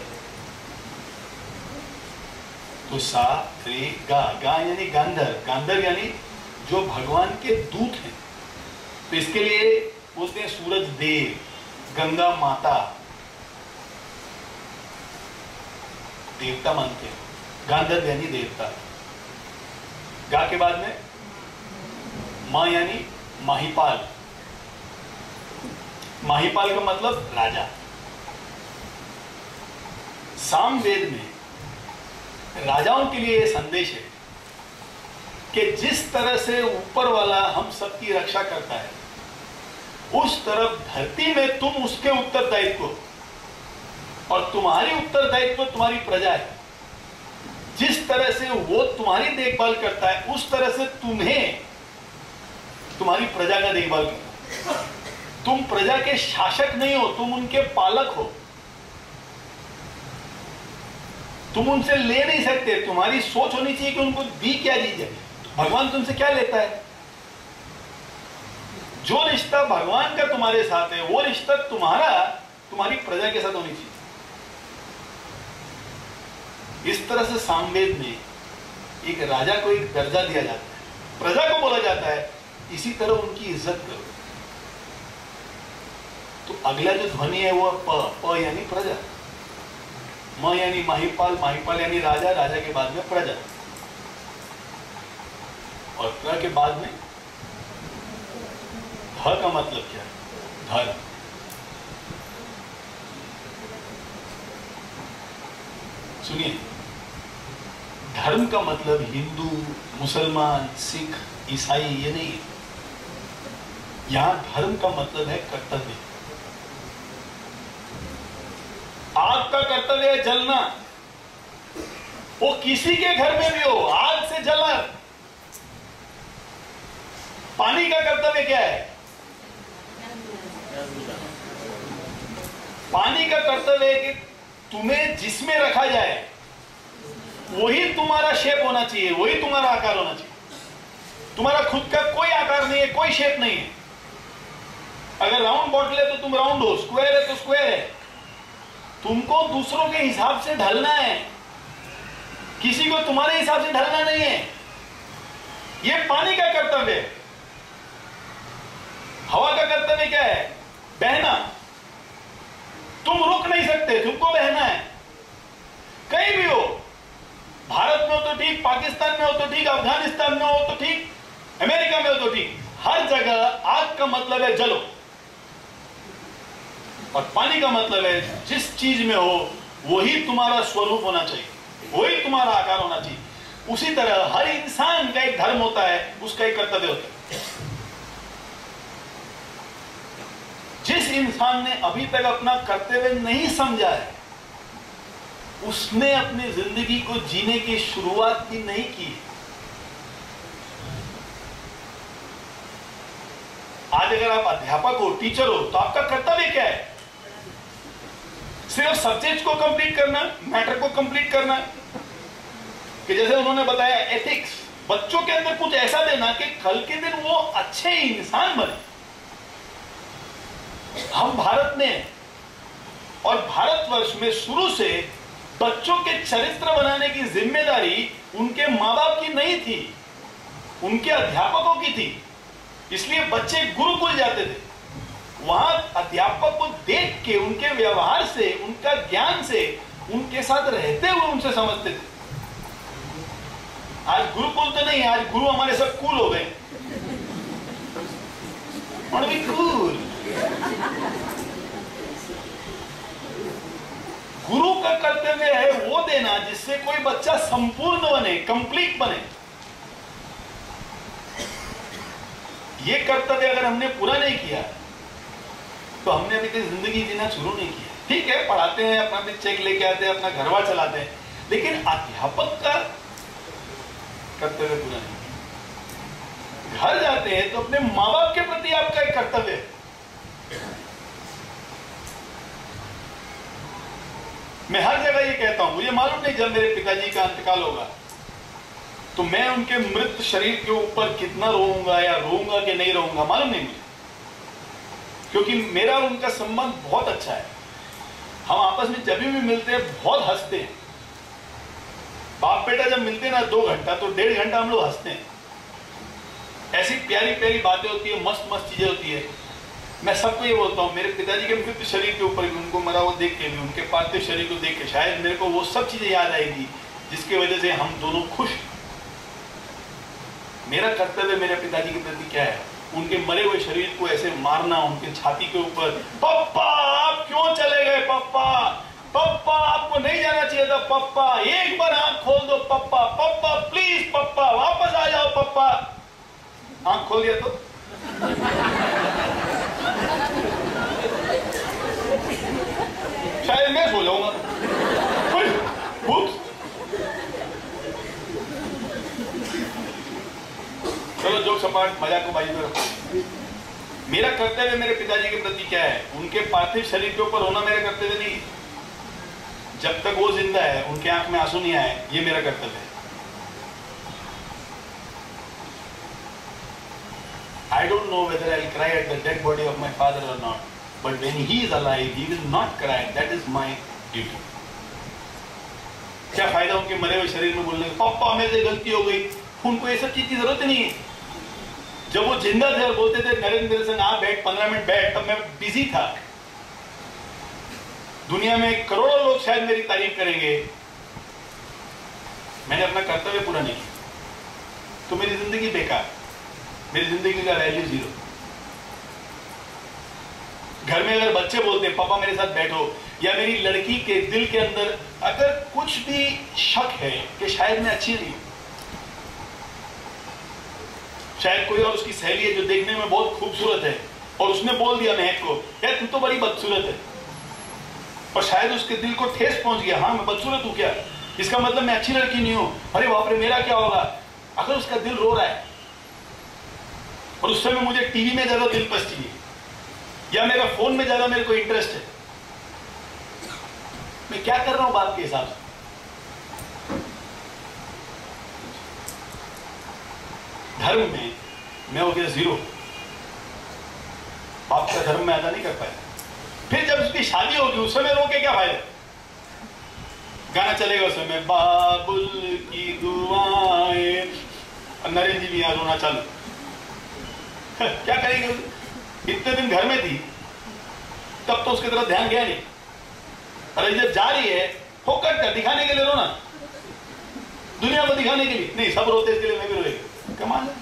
तो सा रे गा, गा यानी गांधर्व, गांधर्व यानी जो भगवान के दूत हैं। तो इसके लिए बोलते हैं सूरज देव, गंगा माता, देवता मानते हैं। गांधर्व यानी देवता। गा के बाद में मां यानी माहीपाल। माहीपाल का मतलब राजा। सामवेद में राजाओं के लिए यह संदेश है कि जिस तरह से ऊपर वाला हम सबकी रक्षा करता है, उस तरफ धरती में तुम उसके उत्तरदायित्व, और तुम्हारी उत्तरदायित्व तुम्हारी प्रजा है। जिस तरह से वो तुम्हारी देखभाल करता है, उस तरह से तुम्हें तुम्हारी प्रजा का देखभाल करना। तुम प्रजा के शासक नहीं हो, तुम उनके पालक हो। तुम उनसे ले नहीं सकते। तुम्हारी सोच होनी चाहिए कि उनको दी क्या चीज है। भगवान तुमसे क्या लेता है? जो रिश्ता भगवान का तुम्हारे साथ है, वो रिश्ता तुम्हारी प्रजा के साथ होनी चाहिए। इस तरह से सामवेद में एक राजा को एक दर्जा दिया जाता है, प्रजा को बोला जाता है इसी तरह उनकी इज्जत करो। तो अगला जो ध्वनि है वो प यानी प्रजा, म यानी माहीपाल, माहीपाल यानी राजा, राजा के बाद में प्रजा, और प्र के बाद में ध का मतलब क्या है? धर्म। सुनिए, धर्म का मतलब हिंदू, मुसलमान, सिख, ईसाई ये नहीं है। यहां धर्म का मतलब है कर्तव्य। आग का कर्तव्य है जलना, वो किसी के घर में भी हो, आग से जलना। पानी का कर्तव्य क्या है? पानी का कर्तव्य है कि तुम्हें जिसमें रखा जाए वही तुम्हारा शेप होना चाहिए, वही तुम्हारा आकार होना चाहिए। तुम्हारा खुद का कोई आकार नहीं है, कोई शेप नहीं है। अगर राउंड बॉटल है तो तुम राउंड हो, स्क्वायर है तो स्क्वायर है। तुमको दूसरों के हिसाब से ढलना है, किसी को तुम्हारे हिसाब से ढलना नहीं है। यह पानी का कर्तव्य है। हवा का कर्तव्य क्या है? बहना। तुम रुक नहीं सकते, तुमको बहना है। कहीं भी हो, भारत में हो तो ठीक, पाकिस्तान में हो तो ठीक, अफगानिस्तान में हो तो ठीक, अमेरिका में हो तो ठीक, हर जगह आग का मतलब है जलो, और पानी का मतलब है जिस चीज में हो वही तुम्हारा स्वरूप होना चाहिए, वही तुम्हारा आकार होना चाहिए। उसी तरह हर इंसान का एक धर्म होता है, उसका एक कर्तव्य होता है। जिस इंसान ने अभी तक अपना कर्तव्य नहीं समझा है, उसने अपनी जिंदगी को जीने की शुरुआत भी नहीं की। आज अगर आप अध्यापक हो, टीचर हो, तो आपका कर्तव्य क्या है? सिर्फ सब्जेक्ट को कंप्लीट करना, मैटर को कंप्लीट करना, कि जैसे उन्होंने बताया एथिक्स, बच्चों के अंदर कुछ ऐसा देना कि कल के दिन वो अच्छे इंसान बने। हम भारत में और भारतवर्ष में शुरू से बच्चों के चरित्र बनाने की जिम्मेदारी उनके माँ बाप की नहीं थी, उनके अध्यापकों की थी। इसलिए बच्चे गुरुकुल जाते थे, वहां अध्यापक को देख के, उनके व्यवहार से, उनका ज्ञान से, उनके साथ रहते हुए उनसे समझते थे। आज गुरुकुल तो नहीं, आज गुरु हमारे सब कूल हो गए। कूल गुरु का कर्तव्य है वो देना जिससे कोई बच्चा संपूर्ण बने, कंप्लीट बने। ये कर्तव्य अगर हमने पूरा नहीं किया तो हमने अभी तक जिंदगी जीना शुरू नहीं किया। ठीक है, पढ़ाते हैं, अपना भी चेक लेके आते हैं, अपना घरवा चलाते हैं, लेकिन अध्यापक का कर्तव्य पूरा नहीं। घर जाते हैं तो अपने माँ बाप के प्रति आपका एक कर्तव्य है। मैं हर जगह ये कहता हूं, मुझे मालूम नहीं जब मेरे पिताजी का अंतकाल होगा तो मैं उनके मृत शरीर के ऊपर कितना रोऊंगा या रोऊंगा कि नहीं रोऊंगा, मालूम नहीं मुझे, क्योंकि मेरा और उनका संबंध बहुत अच्छा है। हम आपस में जब भी मिलते हैं बहुत हंसते हैं। बाप बेटा जब मिलते हैं ना 2 घंटा तो 1.5 घंटा हम लोग हंसते हैं। ऐसी प्यारी प्यारी बातें होती है, मस्त मस्त चीजें होती है। मैं सबको ये बोलता हूँ, मेरे पिताजी के मृत शरीर के ऊपर भी, उनको मरा वो देख के भी, उनके पार्थिव शरीर को देख के शायद मेरे को वो सब चीजें याद आएगी जिसकी वजह से हम दोनों खुश। मेरा कर्तव्य मेरे पिताजी के प्रति क्या है? उनके मरे हुए शरीर को ऐसे मारना, उनके छाती के ऊपर, पप्पा आप क्यों चले गए? पप्पा पप्पा आपको नहीं जाना चाहिए था। पप्पा एक बार आंख खोल दो। पप्पा पप्पा प्लीज पप्पा वापस आ जाओ। पप्पा आंख खोल दिया तो शायद मैं सो जाऊंगा। चलो जोक सपाट मजाक को बाजू में रखो। मेरा कर्तव्य मेरे पिताजी के प्रति क्या है? उनके पार्थिव शरीर के ऊपर होना मेरा कर्तव्य नहीं। जब तक वो जिंदा है, उनके आंख में आंसू नहीं आए, ये मेरा कर्तव्य है। I don't know whether I'll cry at the dead body of my father or not, but when he is alive, he will not cry. That is my duty. क्या फायदा उनके मरे हुए शरीर में बोलने का, पापा मेरे से गलती हो गई? उनको ये सब चीज की जरूरत नहीं है। जब वो जिंदा थे और बोलते थे नरेंद्र मेरे संग आ बैठ, 15 मिनट बैठ, तब मैं बिजी था। दुनिया में करोड़ों लोग शायद मेरी तारीफ करेंगे, मैंने अपना कर्तव्य पूरा नहीं किया तो मेरी जिंदगी बेकार, मेरी जिंदगी का वैल्यू 0। घर में अगर बच्चे बोलते हैं पापा मेरे साथ बैठो, या मेरी लड़की के दिल के अंदर अगर कुछ भी शक है कि शायद मैं अच्छी नहीं हूं, शायद कोई और उसकी सहेली है जो देखने में बहुत खूबसूरत है और उसने बोल दिया महक को यार तू तो बड़ी बदसूरत है, और शायद उसके दिल को ठेस पहुंच गया, हाँ मैं बदसूरत हूं क्या, इसका मतलब मैं अच्छी लड़की नहीं हूं, अरे बाप रे मेरा क्या होगा। अगर उसका दिल रो रहा है और उस समय मुझे टीवी में ज्यादा दिलचस्पी चाहिए या मेरा फोन में ज्यादा मेरे को इंटरेस्ट है, मैं क्या कर रहा हूं बाप के हिसाब से? धर्म में मैं हो गया 0, बाप का धर्म में अदा नहीं कर पाया। फिर जब उसकी शादी होगी उस समय रो के क्या फायदा? गाना चलेगा उस समय बाबुल की दुआएं, नरेंद्र जी भी यहाँ रोना चालू। क्या करेंगे? इतने दिन घर में थी तब तो उसकी तरफ ध्यान गया नहीं, अरे जब जा रही है फोकट दिखाने के लिए रोना, दुनिया को दिखाने के लिए नहीं, सब रोते इसके लिए मैं भी रोएगा, कमाल है।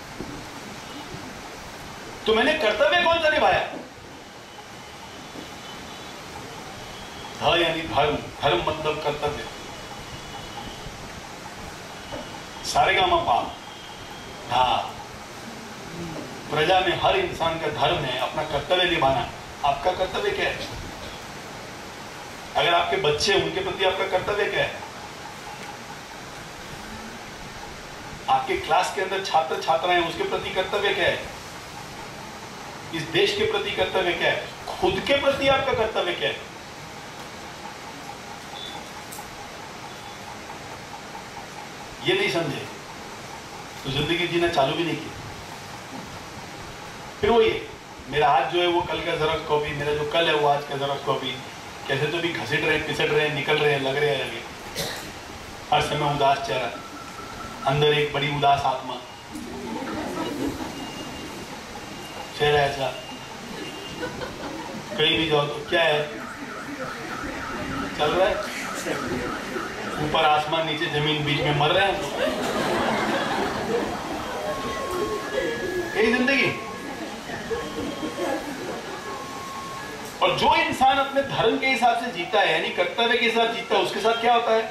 तो मैंने कर्तव्य कौन सा निभाया? ध यानी धर्म, धर्म मतलब कर्तव्य। सारेगामा पा धा, प्रजा में हर इंसान का धर्म है अपना कर्तव्य निभाना। आपका कर्तव्य क्या है? अगर आपके बच्चे, उनके प्रति आपका कर्तव्य क्या है? आपके क्लास के अंदर छात्र छात्राएं, उसके प्रति कर्तव्य क्या है? इस देश के प्रति कर्तव्य क्या है? खुद के प्रति आपका कर्तव्य क्या है? ये नहीं समझे तो जिंदगी जीना चालू भी नहीं की। फिर वो ये मेरा आज जो है वो कल का ज़ेरॉक्स कॉपी, मेरा जो कल है वो आज का ज़ेरॉक्स कॉपी, कैसे तो भी घसीट रहे, पिसट रहे, निकल रहे, लग रहे हैं आगे। हर समय उदास चेहरा, अंदर एक बड़ी उदास आत्मा, चेहरा ऐसा, कहीं भी जाओ तो क्या है, चल रहा है, ऊपर आसमान नीचे जमीन, बीच में मर रहे हैं। यही जिंदगी। और जो इंसान अपने धर्म के हिसाब से जीता है, यानी कर्तव्य के साथ जीता है, उसके साथ क्या होता है?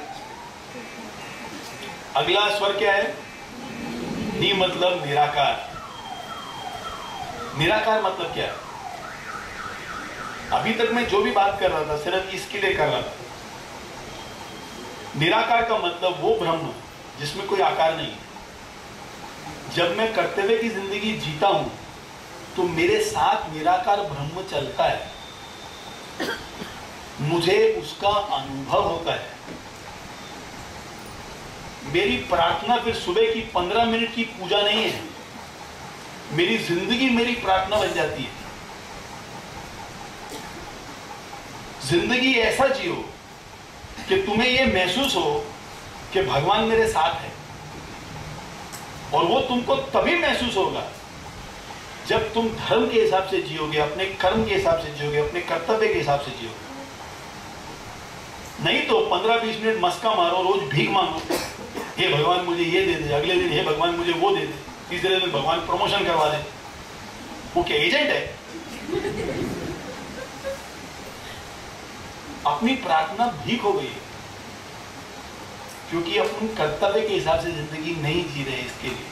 अगला स्वर क्या है? नि मतलब निराकार। निराकार मतलब क्या है? अभी तक मैं जो भी बात कर रहा था सिर्फ इसके लिए कर रहा था। निराकार का मतलब वो ब्रह्म जिसमें कोई आकार नहीं। जब मैं कर्तव्य की जिंदगी जीता हूं तो मेरे साथ निराकार ब्रह्म चलता है, मुझे उसका अनुभव होता है। मेरी प्रार्थना फिर सुबह की 15 मिनट की पूजा नहीं है, मेरी जिंदगी मेरी प्रार्थना बन जाती है। जिंदगी ऐसा जियो कि तुम्हें यह महसूस हो कि भगवान मेरे साथ है, और वो तुमको तभी महसूस होगा जब तुम धर्म के हिसाब से जियोगे, अपने कर्म के हिसाब से जियोगे, अपने कर्तव्य के हिसाब से जियोगे। नहीं तो 15-20 मिनट मस्का मारो, रोज भीख मांगो, हे भगवान मुझे ये दे दे, अगले दिन हे भगवान मुझे वो दे दे, तीसरे दिन भगवान प्रमोशन करवा दे। वो क्या एजेंट है? अपनी प्रार्थना भीख हो गई है, क्योंकि अपन कर्तव्य के हिसाब से जिंदगी नहीं जी रहे। इसके लिए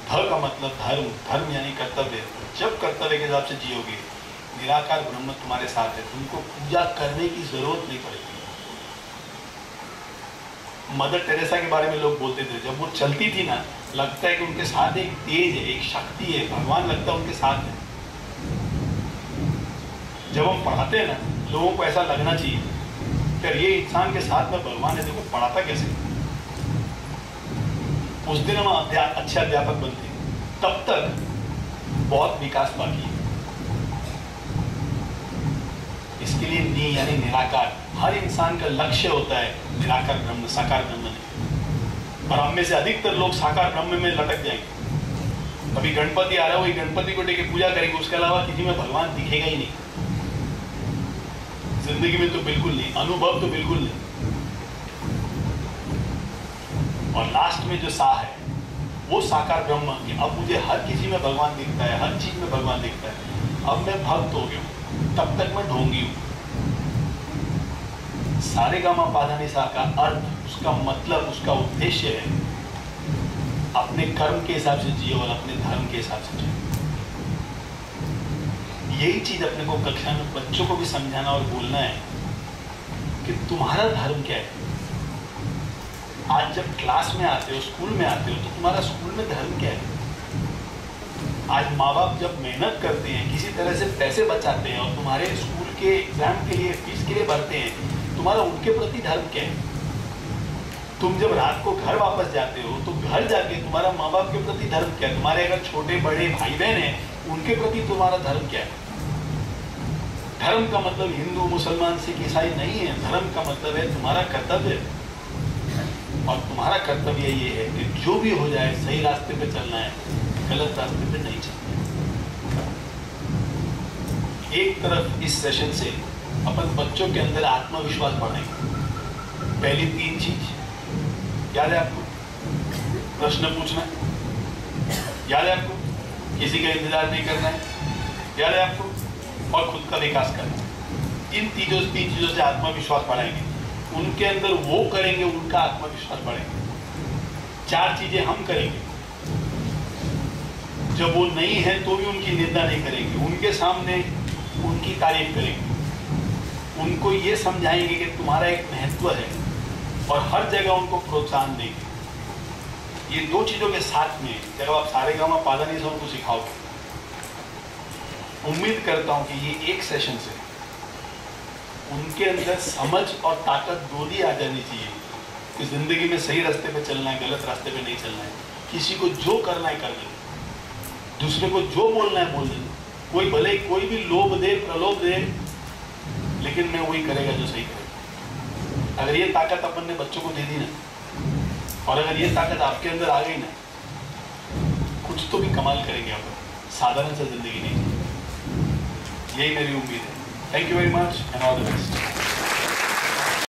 ध का मतलब धर्म, धर्म यानी कर्तव्य। जब कर्तव्य के हिसाब से जियोगे, निराकार ब्रह्म तुम्हारे साथ है, तुमको पूजा करने की जरूरत नहीं पड़ेगी। मदर टेरेसा के बारे में लोग बोलते थे, जब वो चलती थी ना, लगता है कि उनके साथ एक तेज है, एक शक्ति है, भगवान लगता है उनके साथ है। जब हम पढ़ाते हैं ना, लोगों को ऐसा लगना चाहिए कि ये इंसान के साथ में भगवान है, देखो पढ़ाता कैसे। उस दिन हम अच्छे अध्यापक बनते हैं, तब तक बहुत विकास बाकी है। इसके लिए नी यानी निराकार। हर इंसान का लक्ष्य होता है निराकार ब्रह्म, साकार ब्रह्म नहीं। और हम में से अधिकतर लोग साकार ब्रह्म में लटक जाएंगे। अभी गणपति आ रहा है, वही गणपति को लेकर पूजा करेंगे, उसके अलावा किसी में भगवान दिखेगा ही नहीं। जिंदगी में तो बिल्कुल नहीं, अनुभव तो बिल्कुल नहीं। और लास्ट में जो सा है वो साकार ब्रह्म, कि अब मुझे हर किसी में भगवान दिखता है, हर चीज में भगवान दिखता है। अब मैं भक्त हो गया हूं, तब तक मैं ढोंगी हूं। सारेगामा पाधानिसा का अर्थ, उसका मतलब, उसका उद्देश्य है अपने कर्म के हिसाब से जियो और अपने धर्म के हिसाब से जियो। यही चीज अपने को कक्षा में बच्चों को भी समझाना और बोलना है कि तुम्हारा धर्म क्या है। आज जब क्लास में आते हो, स्कूल में आते हो, तो तुम्हारा स्कूल में धर्म क्या है। आज माँ बाप जब मेहनत करते हैं, किसी तरह से पैसे बचाते हैं और तुम्हारे स्कूल के एग्जाम के लिए, फीस के लिए भरते हैं, तुम्हारा उनके प्रति धर्म क्या है। तुम जब रात को घर वापस जाते हो तो घर जाके तुम्हारा माँ बाप के प्रति धर्म क्या है। तुम्हारे अगर छोटे बड़े भाई बहन हैं, उनके प्रति तुम्हारा धर्म क्या है। धर्म का मतलब हिंदू, मुसलमान, सिख, ईसाई नहीं है। धर्म का मतलब है तुम्हारा कर्तव्य। और तुम्हारा कर्तव्य ये है कि जो भी हो जाए सही रास्ते पे चलना है, गलत रास्ते पे नहीं चलना है। एक तरफ इस सेशन से अपन बच्चों के अंदर आत्मविश्वास बढ़ाएंगे। पहली 3 चीज याद है आपको? प्रश्न पूछना याद है आपको? किसी का इंतजार नहीं करना है याद है आपको? और खुद का विकास करना। इन 3 चीजों से आत्मविश्वास बढ़ाएंगे। उनके अंदर वो करेंगे, उनका आत्मविश्वास बढ़ेगा। 4 चीजें हम करेंगे, जब वो नहीं है तो भी उनकी निंदा नहीं करेंगे, उनके सामने उनकी तारीफ करेंगे। उनको ये समझाएंगे कि तुम्हारा एक महत्व है और हर जगह उनको प्रोत्साहन देंगे। ये दो चीज़ों के साथ में जब आप सारेगामा पाधानी से उनको सिखाओगे, उम्मीद करता हूँ कि ये एक सेशन से उनके अंदर समझ और ताकत दोनों आ जानी चाहिए कि ज़िंदगी में सही रास्ते पे चलना है, गलत रास्ते पे नहीं चलना है। किसी को जो करना है कर ले, दूसरे को जो बोलना है बोल दे। कोई भले कोई भी लोभ दे, प्रलोभ दे, लेकिन मैं वही करेगा जो सही करेगा। अगर ये ताकत अपन ने बच्चों को दे दी ना, और अगर ये ताकत आपके अंदर आ गई ना, कुछ तो भी कमाल करेंगे आप, साधारण सा जिंदगी नहीं। यही मेरी उम्मीद है। Thank you very much and all the best.